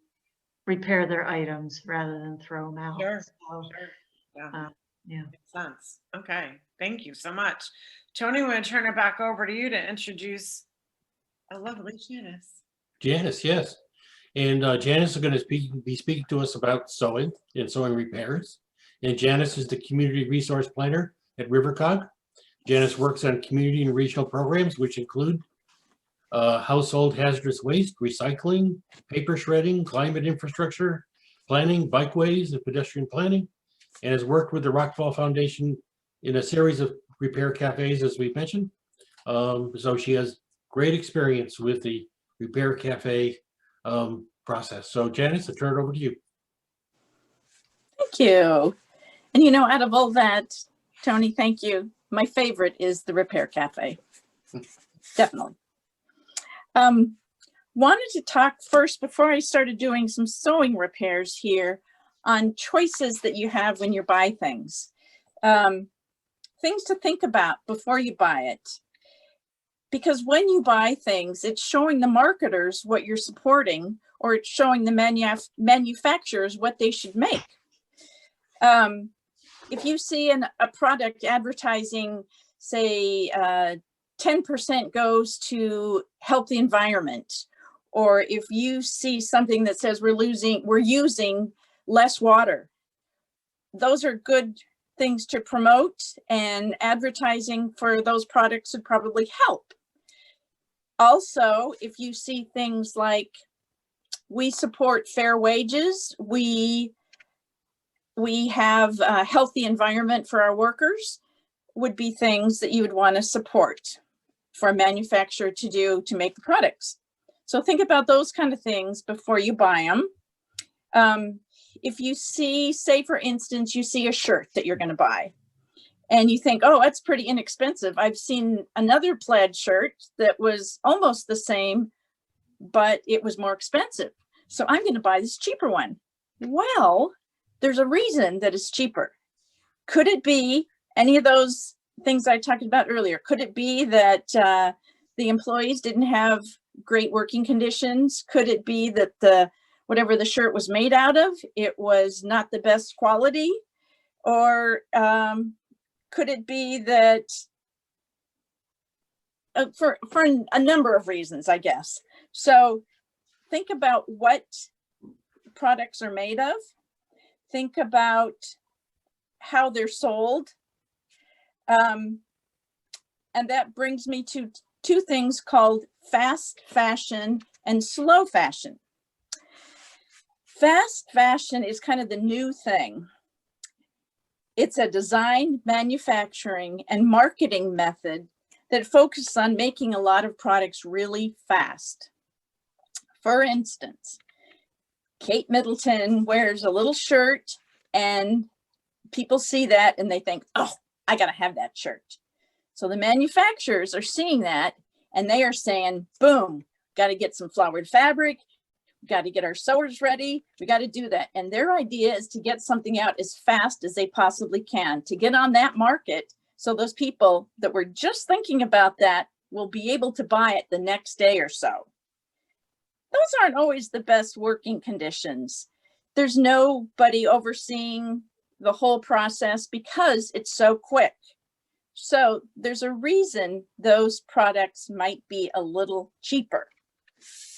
repair their items rather than throw them out. Sure. So, sure. Yeah. Yeah. Makes sense. Okay. Thank you so much. Tony, I'm going to turn it back over to you to introduce a lovely Janice. Janice, yes. And Janice is going to be speaking to us about sewing and sewing repairs. And Janice is the Community Resource Planner at RiverCOG. Janice works on community and regional programs, which include household hazardous waste, recycling, paper shredding, climate infrastructure, planning, bikeways, and pedestrian planning, and has worked with the Rockfall Foundation in a series of repair cafes, as we mentioned. So she has great experience with the Repair Cafe process. So Janice, I turn it over to you. Thank you. And you know, out of all that, Tony, thank you. My favorite is the Repair Cafe. Definitely. Wanted to talk first, before I started doing some sewing repairs here, on choices that you have when you buy things. Things to think about before you buy it. Because when you buy things, it's showing the marketers what you're supporting, or it's showing the manufacturers what they should make. If you see a product advertising, say 10% goes to help the environment, or if you see something that says we're using less water, those are good things to promote, and advertising for those products would probably help. Also, if you see things like we support fair wages, we have a healthy environment for our workers, would be things that you would want to support for a manufacturer to do to make the products. So think about those kind of things before you buy them. If you see, say for instance, you see a shirt that you're going to buy and you think, oh, that's pretty inexpensive. I've seen another plaid shirt that was almost the same, but it was more expensive. So I'm going to buy this cheaper one. Well, there's a reason that it's cheaper. Could it be any of those things I talked about earlier? Could it be that the employees didn't have great working conditions? Could it be that whatever the shirt was made out of, it was not the best quality? Or could it be that for a number of reasons, I guess. So think about what products are made of. Think about how they're sold. And that brings me to two things called fast fashion and slow fashion. Fast fashion is kind of the new thing. It's a design, manufacturing, and marketing method that focuses on making a lot of products really fast. For instance, Kate Middleton wears a little shirt and people see that and they think, oh, I gotta have that shirt. So the manufacturers are seeing that and they are saying, boom, gotta get some flowered fabric, got to get our sewers ready. We got to do that. And their idea is to get something out as fast as they possibly can to get on that market. So those people that were just thinking about that will be able to buy it the next day or so. Those aren't always the best working conditions. There's nobody overseeing the whole process because it's so quick. So there's a reason those products might be a little cheaper.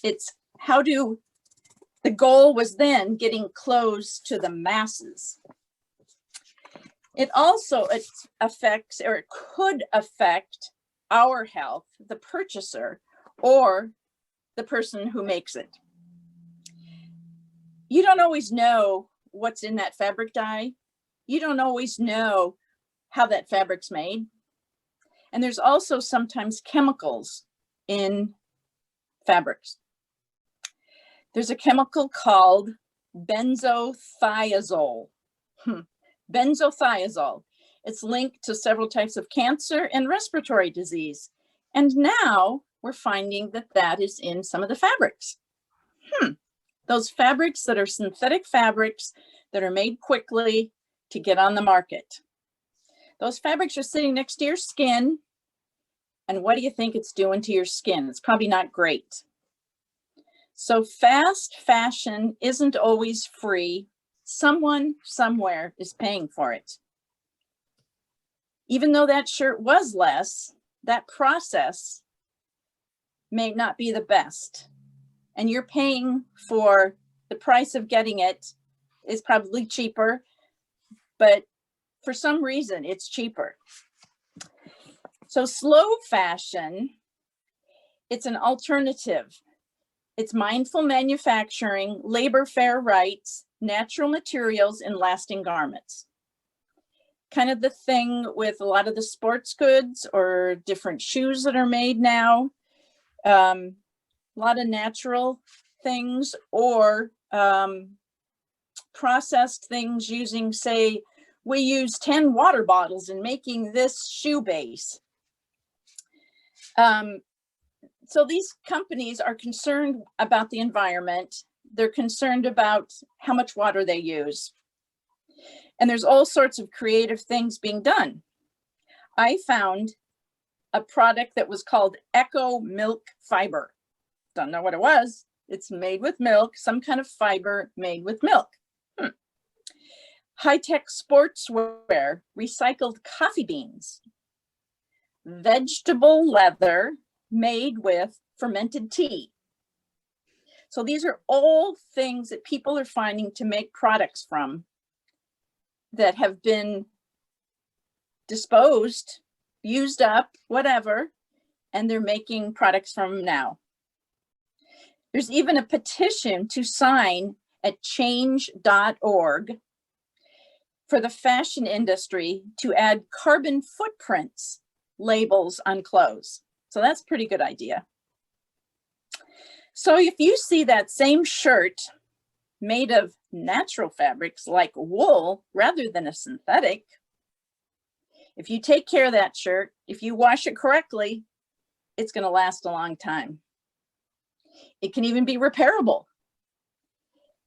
It's the goal was then getting close to the masses. It also affects, or it could affect our health, the purchaser or the person who makes it. You don't always know what's in that fabric dye. You don't always know how that fabric's made. And there's also sometimes chemicals in fabrics. There's a chemical called benzothiazole. Benzothiazole. It's linked to several types of cancer and respiratory disease. And now we're finding that that is in some of the fabrics. Those fabrics that are synthetic fabrics that are made quickly to get on the market. Those fabrics are sitting next to your skin. And what do you think it's doing to your skin? It's probably not great. So fast fashion isn't always free. Someone somewhere is paying for it. Even though that shirt was less, that process may not be the best. and you're paying for the price of getting it is probably cheaper, but for some reason it's cheaper. So slow fashion, it's an alternative. It's mindful manufacturing, labor fair rights, natural materials, and lasting garments. Kind of the thing with a lot of the sports goods or different shoes that are made now. A lot of natural things or processed things using, say, we use 10 water bottles in making this shoe base. So these companies are concerned about the environment. They're concerned about how much water they use. And there's all sorts of creative things being done. I found a product that was called Eco Milk Fiber. Don't know what it was. It's made with milk, some kind of fiber made with milk. High-tech sportswear, recycled coffee beans, vegetable leather made with fermented tea. So these are all things that people are finding to make products from that have been disposed, used up, whatever, and they're making products from them now. There's even a petition to sign at change.org for the fashion industry to add carbon footprints labels on clothes. So that's a pretty good idea. So if you see that same shirt made of natural fabrics like wool rather than a synthetic, if you take care of that shirt, if you wash it correctly, it's going to last a long time. It can even be repairable.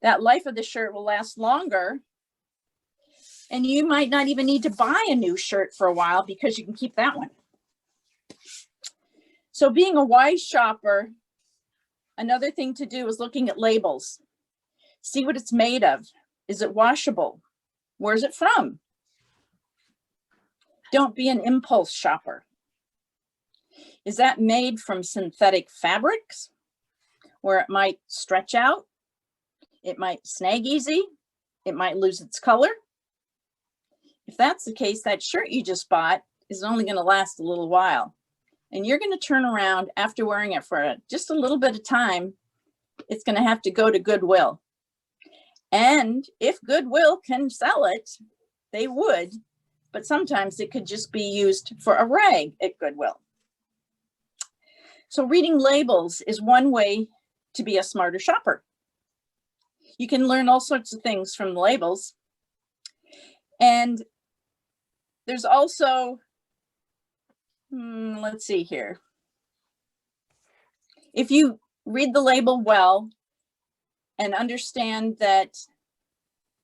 That life of the shirt will last longer. And you might not even need to buy a new shirt for a while because you can keep that one. So being a wise shopper, another thing to do is looking at labels. See what it's made of. Is it washable? Where's it from? Don't be an impulse shopper. Is that made from synthetic fabrics where it might stretch out? It might snag easy. It might lose its color. If that's the case, that shirt you just bought is only going to last a little while. And you're going to turn around after wearing it for just a little bit of time. It's going to have to go to Goodwill. And if Goodwill can sell it, they would. But sometimes it could just be used for a rag at Goodwill. So reading labels is one way to be a smarter shopper. You can learn all sorts of things from the labels. And there's also, let's see here. If you read the label well and understand that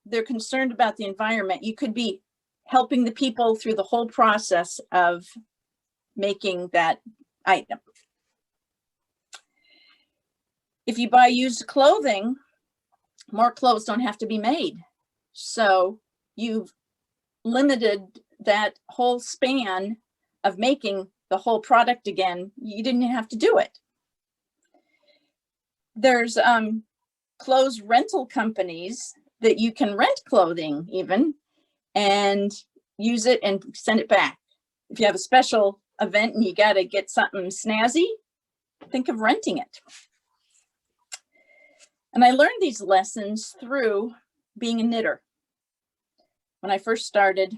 they're concerned about the environment, you could be helping the people through the whole process of making that item. If you buy used clothing, more clothes don't have to be made. So you've limited that whole span of making the whole product again. You didn't have to do it. There's clothes rental companies that you can rent clothing even and use it and send it back. If you have a special event and you got to get something snazzy, think of renting it. And I learned these lessons through being a knitter. When I first started,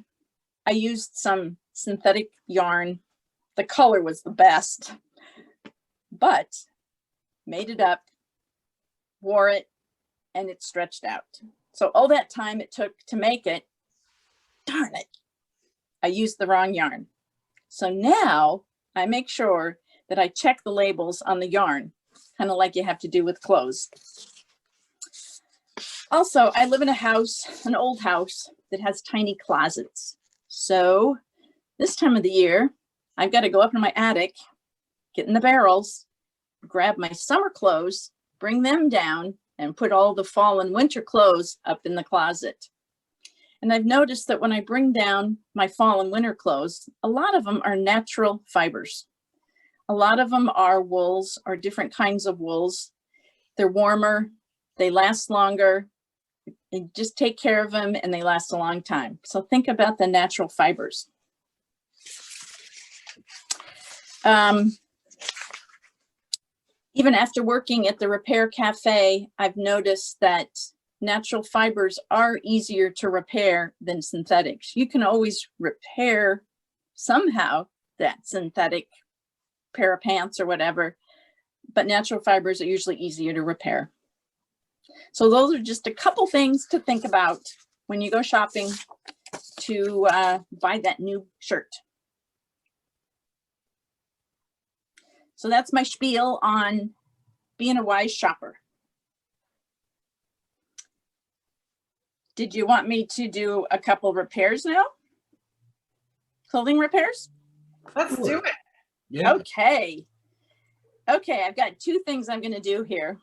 I used some synthetic yarn. The color was the best, but made it up, wore it, and it stretched out. So all that time it took to make it, darn it, I used the wrong yarn. So now I make sure that I check the labels on the yarn, kind of like you have to do with clothes. Also, I live in a house, an old house that has tiny closets. So this time of the year, I've got to go up in my attic, get in the barrels, grab my summer clothes, bring them down, and put all the fall and winter clothes up in the closet. And I've noticed that when I bring down my fall and winter clothes, a lot of them are natural fibers. A lot of them are wools or different kinds of wools. they're warmer, they last longer. You just take care of them and they last a long time. So think about the natural fibers. Even after working at the Repair Café, I've noticed that natural fibers are easier to repair than synthetics. You can always repair somehow that synthetic pair of pants or whatever, but natural fibers are usually easier to repair. So those are just a couple things to think about when you go shopping to buy that new shirt. So that's my spiel on being a wise shopper. Did you want me to do a couple repairs now? Clothing repairs? Let's do it. Yeah. Okay. Okay, I've got two things I'm going to do here.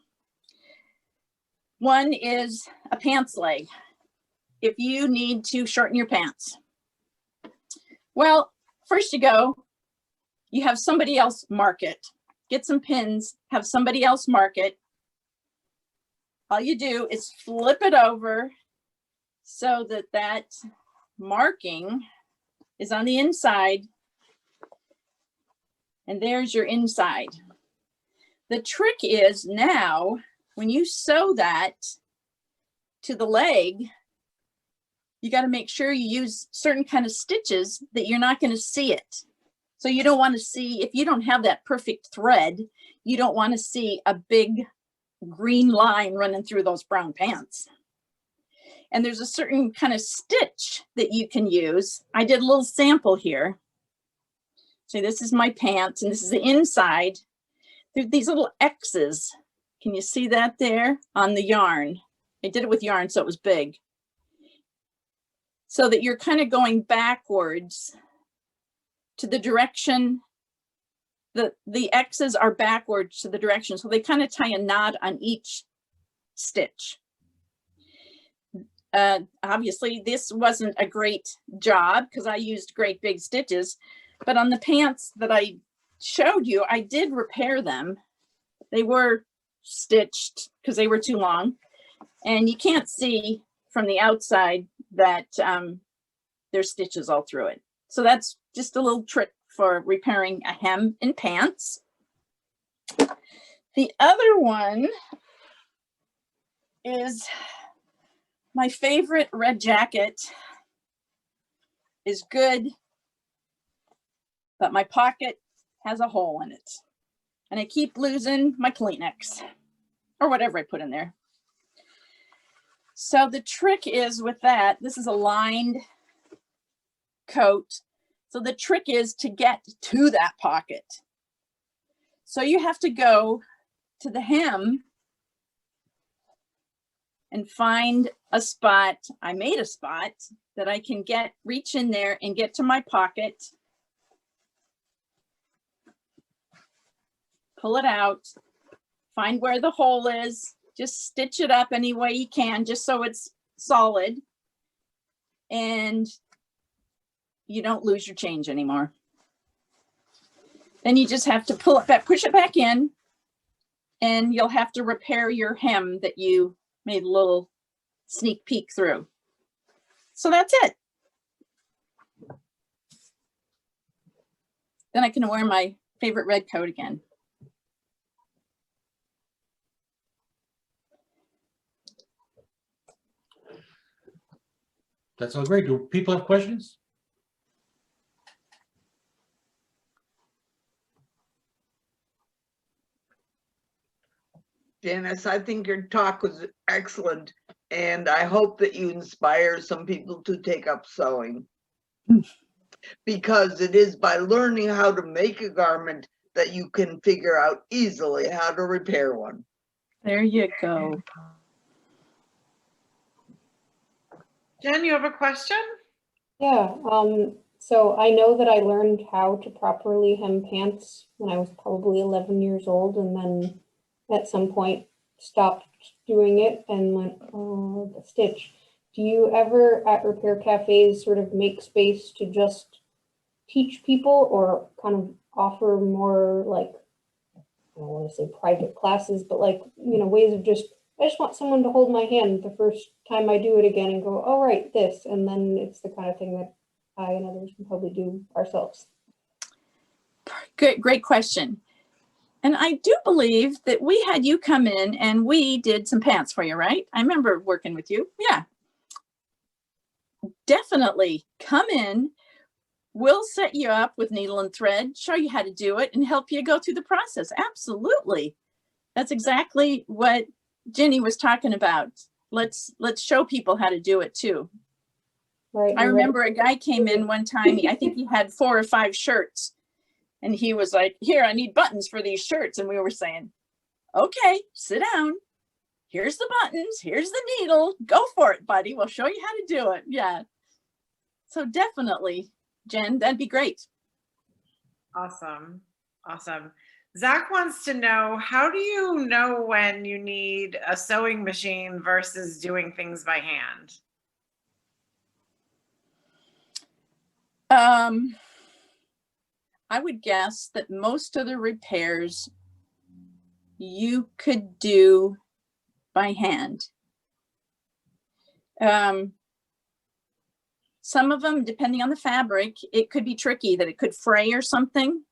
One is a pants leg. If you need to shorten your pants. Well, first you have somebody else mark it. Get some pins, have somebody else mark it. All you do is flip it over so that that marking is on the inside. And there's your inside. The trick is now, when you sew that to the leg, you got to make sure you use certain kind of stitches that you're not going to see it. So you don't want to see, if you don't have that perfect thread, you don't want to see a big green line running through those brown pants. And there's a certain kind of stitch that you can use. I did a little sample here. So this is my pants and this is the inside. There are these little X's. Can you see that there on the yarn? I did it with yarn, so it was big. So that you're kind of going backwards to the direction, the X's are backwards to the direction. So they kind of tie a knot on each stitch. Obviously this wasn't a great job because I used great big stitches, but on the pants that I showed you, I did repair them. They were stitched because they were too long. And you can't see from the outside that there's stitches all through it. So that's just a little trick for repairing a hem in pants. The other one is my favorite red jacket is good, but my pocket has a hole in it. And I keep losing my Kleenex or whatever I put in there. So the trick is with that, this is a lined coat. So the trick is to get to that pocket. So you have to go to the hem and find a spot. I made a spot that I can reach in there and get to my pocket. Pull it out, find where the hole is, just stitch it up any way you can, just so it's solid. And you don't lose your change anymore. Then you just have to pull it back, push it back in, and you'll have to repair your hem that you made a little sneak peek through. So that's it. Then I can wear my favorite red coat again. That sounds great. Do people have questions? Janice, I think your talk was excellent, and I hope that you inspire some people to take up sewing. Because it is by learning how to make a garment that you can figure out easily how to repair one. There you go. Jen, you have a question? Yeah, so I know that I learned how to properly hem pants when I was probably 11 years old, and then at some point stopped doing it and went, oh, the stitch. Do you ever at repair cafes sort of make space to just teach people or kind of offer more like I don't want to say private classes, but like, you know, ways of just, I just want someone to hold my hand the first time I do it again and go, all right, this. And then it's the kind of thing that I and others can probably do ourselves. Great question. And I do believe that we had you come in and we did some pants for you, right? I remember working with you. Yeah. Definitely come in. We'll set you up with needle and thread, show you how to do it, and help you go through the process. Absolutely. That's exactly what Ginny was talking about. Let's show people how to do it too. Right. I remember a guy came in one time, I think he had 4 or 5 shirts. And he was like, here, I need buttons for these shirts. And we were saying, okay, sit down. Here's the buttons. Here's the needle. Go for it, buddy. We'll show you how to do it. Yeah. So definitely, Jen, that'd be great. Awesome. Awesome. Zach wants to know, how do you know when you need a sewing machine versus doing things by hand? I would guess that most of the repairs you could do by hand. Some of them, depending on the fabric, it could be tricky that it could fray or something,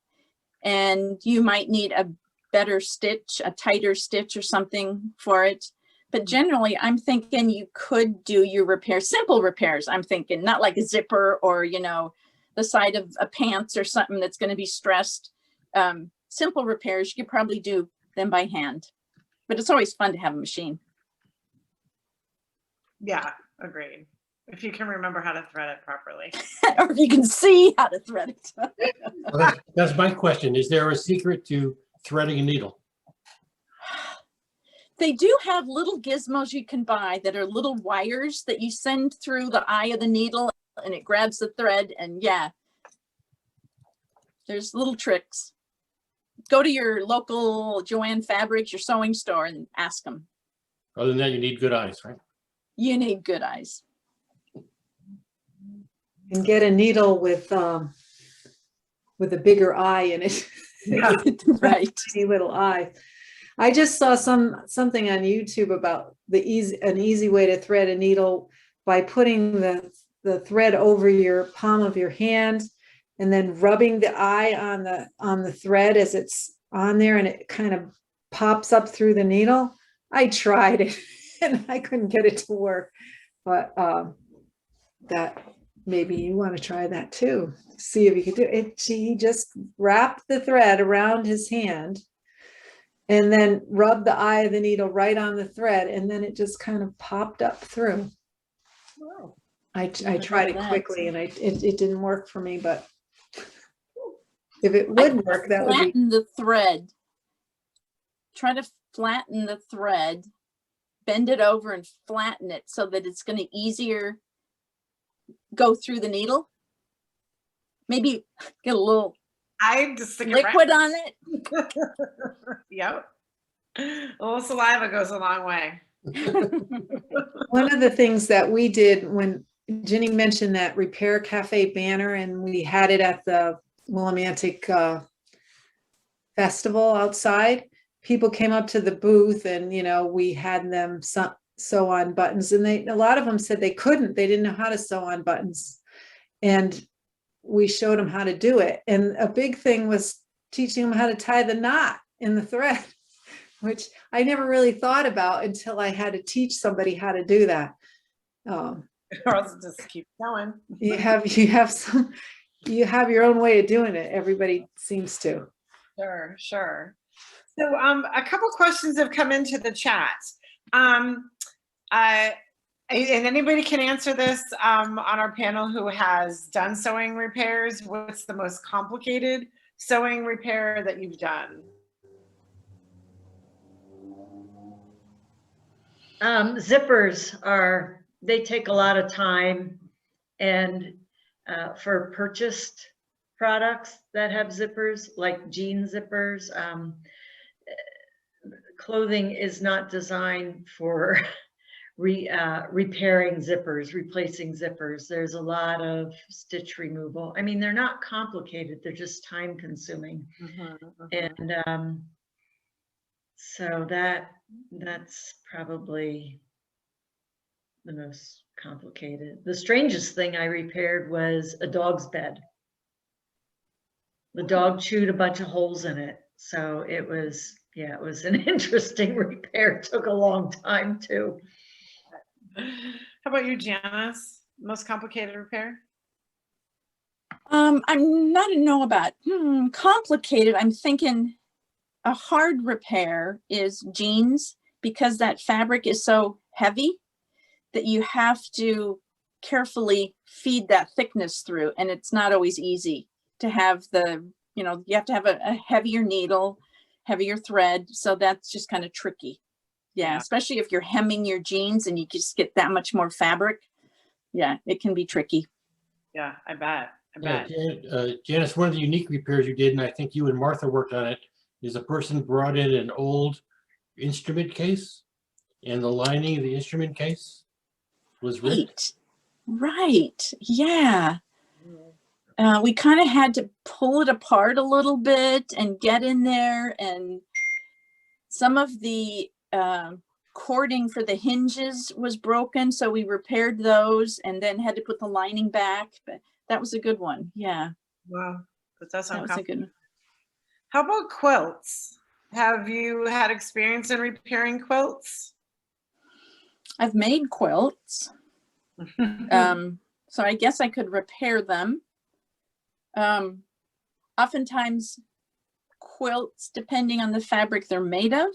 and you might need a better stitch, a tighter stitch or something for it. But generally, I'm thinking you could do your repairs, simple repairs. I'm thinking not like a zipper or, you know, the side of a pants or something that's going to be stressed. Simple repairs, you could probably do them by hand, but it's always fun to have a machine. Yeah, agreed. If you can remember how to thread it properly. Or if you can see how to thread it. Well, that's my question. Is there a secret to threading a needle? They do have little gizmos you can buy that are little wires that you send through the eye of the needle and it grabs the thread, and yeah, there's little tricks. Go to your local Joann Fabrics, your sewing store, and ask them. Other than that, you need good eyes, right? You need good eyes. And get a needle with a bigger eye in it. Yeah. Right. Tiny little eye. I just saw something on YouTube about an easy way to thread a needle by putting the thread over your palm of your hand and then rubbing the eye on the thread as it's on there, and it kind of pops up through the needle. I tried it and I couldn't get it to work, but that maybe you want to try that too. See if you could do it. He just wrapped the thread around his hand and then rubbed the eye of the needle right on the thread, and then it just kind of popped up through. Wow. I tried it quickly and it didn't work for me, but if it would work, that would be. Flatten the thread. Try to flatten the thread, bend it over and flatten it so that it's going to easier go through the needle. Maybe get a little liquid on it. Yep. A little saliva goes a long way. One of the things that we did when Ginny mentioned that Repair Cafe banner, and we had it at the Wilmantic festival outside, people came up to the booth and, you know, we had them sew on buttons, and a lot of them said they didn't know how to sew on buttons. And we showed them how to do it. And a big thing was teaching them how to tie the knot in the thread, which I never really thought about until I had to teach somebody how to do that. Or else just keep going. You have your own way of doing it. Everybody seems to. Sure. So a couple questions have come into the chat. And anybody can answer this on our panel who has done sewing repairs. What's the most complicated sewing repair that you've done? Zippers they take a lot of time, and for purchased products that have zippers, like jean zippers, clothing is not designed for repairing zippers, replacing zippers. There's a lot of stitch removal. I mean, they're not complicated, they're just time consuming. And So that's probably the most complicated. The strangest thing I repaired was a dog's bed. The dog chewed a bunch of holes in it. So it was, yeah, it was an interesting repair. It took a long time too. How about you, Janice? Most complicated repair? I'm not a know about complicated. I'm thinking a hard repair is jeans, because that fabric is so heavy that you have to carefully feed that thickness through, and it's not always easy to have the, you have to have a heavier needle, heavier thread, so that's just kind of tricky. Yeah, especially if you're hemming your jeans and you just get that much more fabric. Yeah, it can be tricky. Yeah, I bet. Janice, one of the unique repairs you did, and I think you and Martha worked on it, is a person brought in an old instrument case, and the lining of the instrument case was ripped. Right. Yeah. We kind of had to pull it apart a little bit and get in there, and some of the cording for the hinges was broken, so we repaired those and then had to put the lining back. But that was a good one. Yeah. Wow, that does sound that was a good one. How about quilts? Have you had experience in repairing quilts? I've made quilts. So I guess I could repair them. Oftentimes quilts, depending on the fabric they're made of,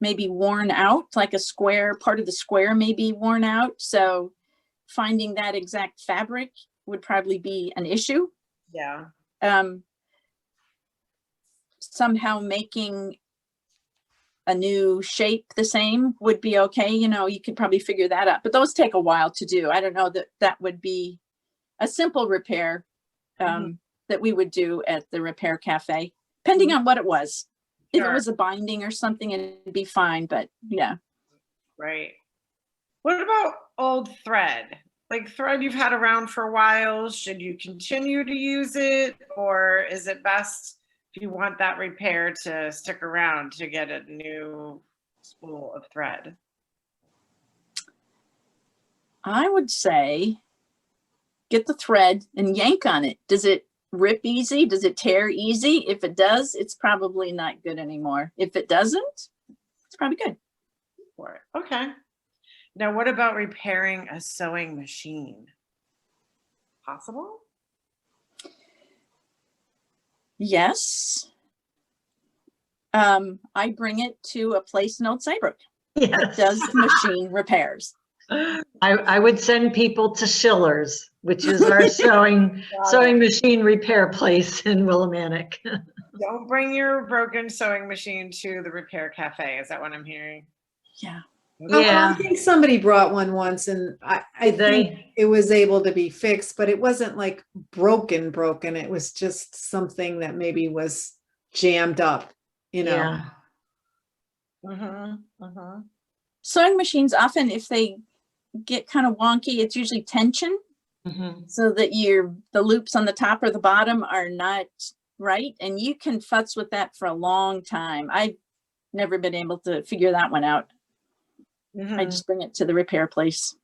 may be worn out, like a square, part of the square may be worn out. So finding that exact fabric would probably be an issue. Yeah. Somehow making a new shape the same would be okay. You could probably figure that out, but those take a while to do. I don't know that would be a simple repair that we would do at the Repair Cafe, depending on what it was. If it was a binding or something, it'd be fine, but yeah. Right. What about old thread? Like thread you've had around for a while, should you continue to use it, or is it best if you want that repair to stick around to get a new spool of thread? I would say get the thread and yank on it. Does it rip easy? Does it tear easy? If it does, it's probably not good anymore. If it doesn't, it's probably good. For it. Okay. Now, what about repairing a sewing machine? Possible? Yes. I bring it to a place in Old Saybrook that does machine repairs. I would send people to Shiller's, which is our sewing machine repair place in Wilmantic. Don't bring your broken sewing machine to the Repair Cafe. Is that what I'm hearing? Yeah. Yeah. I think somebody brought one once, and I think it was able to be fixed, but it wasn't like broken. It was just something that maybe was jammed up, Yeah. Sewing machines, often if they get kind of wonky, it's usually tension, so that the loops on the top or the bottom are not right, and you can futz with that for a long time. I've never been able to figure that one out. I just bring it to the repair place.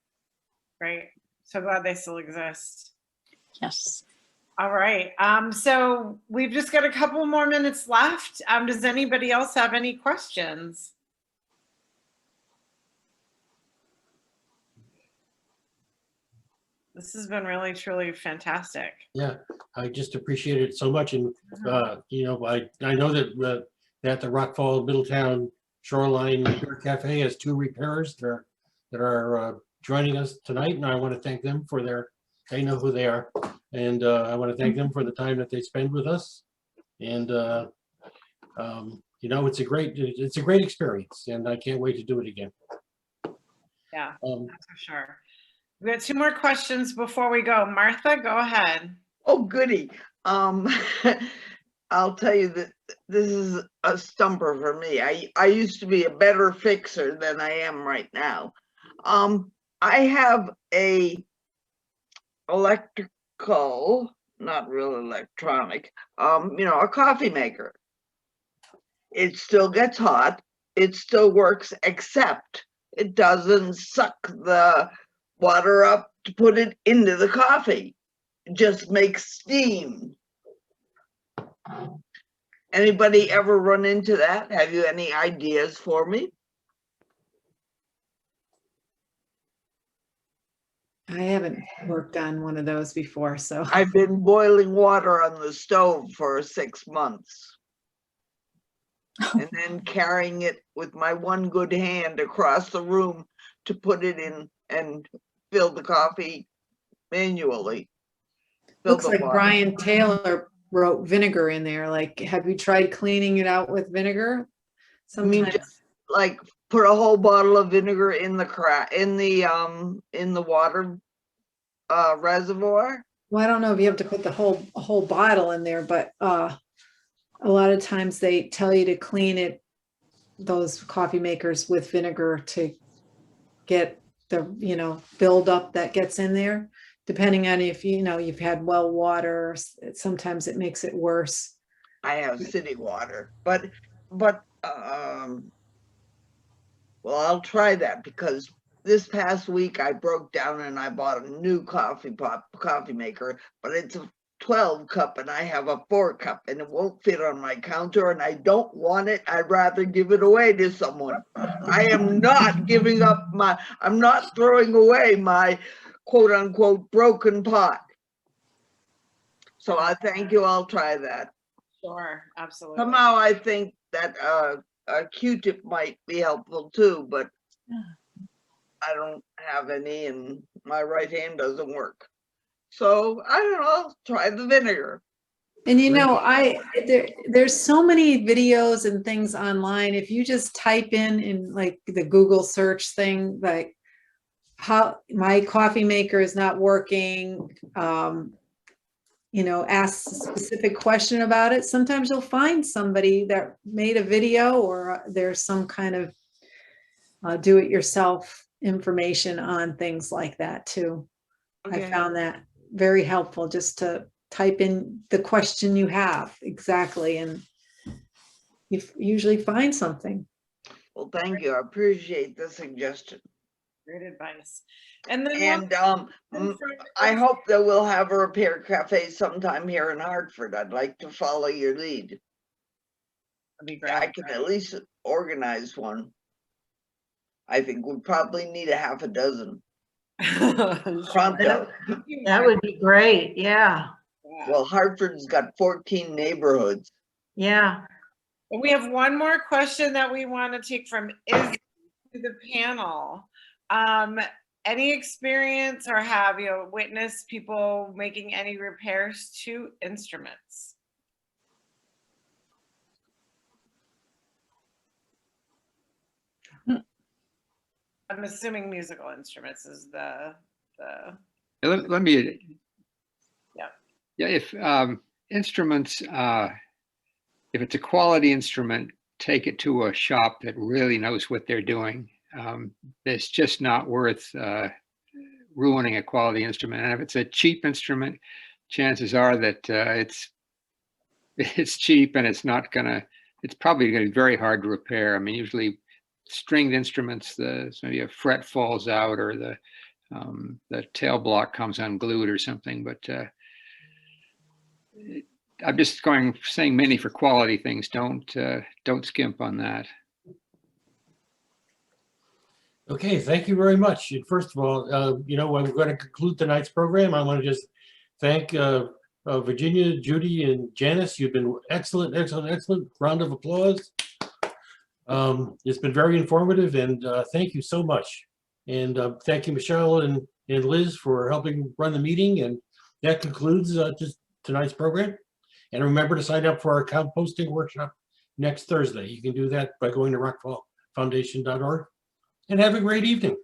Right. So glad they still exist. Yes. All right. So we've just got a couple more minutes left. Does anybody else have any questions? This has been really, truly fantastic. Yeah, I just appreciate it so much. And, I know that that the Rockfall Middletown Shoreline Repair Cafe has 2 repairers that are joining us tonight. And I want to thank them for they know who they are. And I want to thank them for the time that they spend with us. And, it's a great experience, and I can't wait to do it again. Yeah, that's for sure. We got 2 more questions before we go. Martha, go ahead. Oh, goody. I'll tell you that this is a stumper for me. I used to be a better fixer than I am right now. I have a electrical, not real electronic, a coffee maker. It still gets hot. it still works, except it doesn't suck the water up to put it into the coffee. It just makes steam. Anybody ever run into that? Have you any ideas for me? I haven't worked on one of those before, so. I've been boiling water on the stove for 6 months. And then carrying it with my one good hand across the room to put it in and fill the coffee manually. Looks like Brian Taylor wrote vinegar in there. Like, have you tried cleaning it out with vinegar? I mean, just like put a whole bottle of vinegar in the water reservoir. Well, I don't know if you have to put the whole bottle in there, but a lot of times they tell you to clean it, those coffee makers, with vinegar to get the, you know, buildup that gets in there. Depending on if, you know, you've had well water, sometimes it makes it worse. I have city water, but well, I'll try that, because this past week I broke down and I bought a new coffee maker, but it's a 12 cup and I have a 4 cup and it won't fit on my counter and I don't want it. I'd rather give it away to someone. I am not giving up I'm not throwing away my quote unquote broken pot. So I thank you. I'll try that. Sure, absolutely. Somehow I think that a Q-tip might be helpful too, but I don't have any and my right hand doesn't work. So I don't know, try the vinegar. And you know, there's so many videos and things online. If you just type in like the Google search thing, like how my coffee maker is not working, you know, ask a specific question about it. Sometimes you'll find somebody that made a video, or there's some kind of do-it-yourself information on things like that too. Okay. I found that very helpful, just to type in the question you have exactly, and you usually find something. Well, thank you. I appreciate the suggestion. Great advice. And then I hope that we'll have a Repair Cafe sometime here in Hartford. I'd like to follow your lead. that'd be great. I can at least organize one. I think we probably need a half a dozen. Pronto. That would be great. Yeah. Well, Hartford's got 14 neighborhoods. Yeah. We have one more question that we want to take from Izzy to the panel. Any experience, or have you witnessed people making any repairs to instruments? I'm assuming musical instruments is the. Let me. Yeah. Yeah. If instruments, if it's a quality instrument, take it to a shop that really knows what they're doing. It's just not worth ruining a quality instrument. And if it's a cheap instrument, chances are that it's cheap and it's probably gonna be very hard to repair. I mean, usually stringed instruments, maybe a fret falls out, or the tail block comes unglued or something. But I'm just saying mainly for quality things, don't skimp on that. Okay, thank you very much. And first of all, you know, I'm going to conclude tonight's program. I want to just thank Virginia, Judy, and Janice. You've been excellent, excellent, excellent. Round of applause. It's been very informative, and thank you so much. And thank you, Michelle and Liz, for helping run the meeting. And that concludes just tonight's program. And remember to sign up for our composting workshop next Thursday. You can do that by going to rockfallfoundation.org. And have a great evening.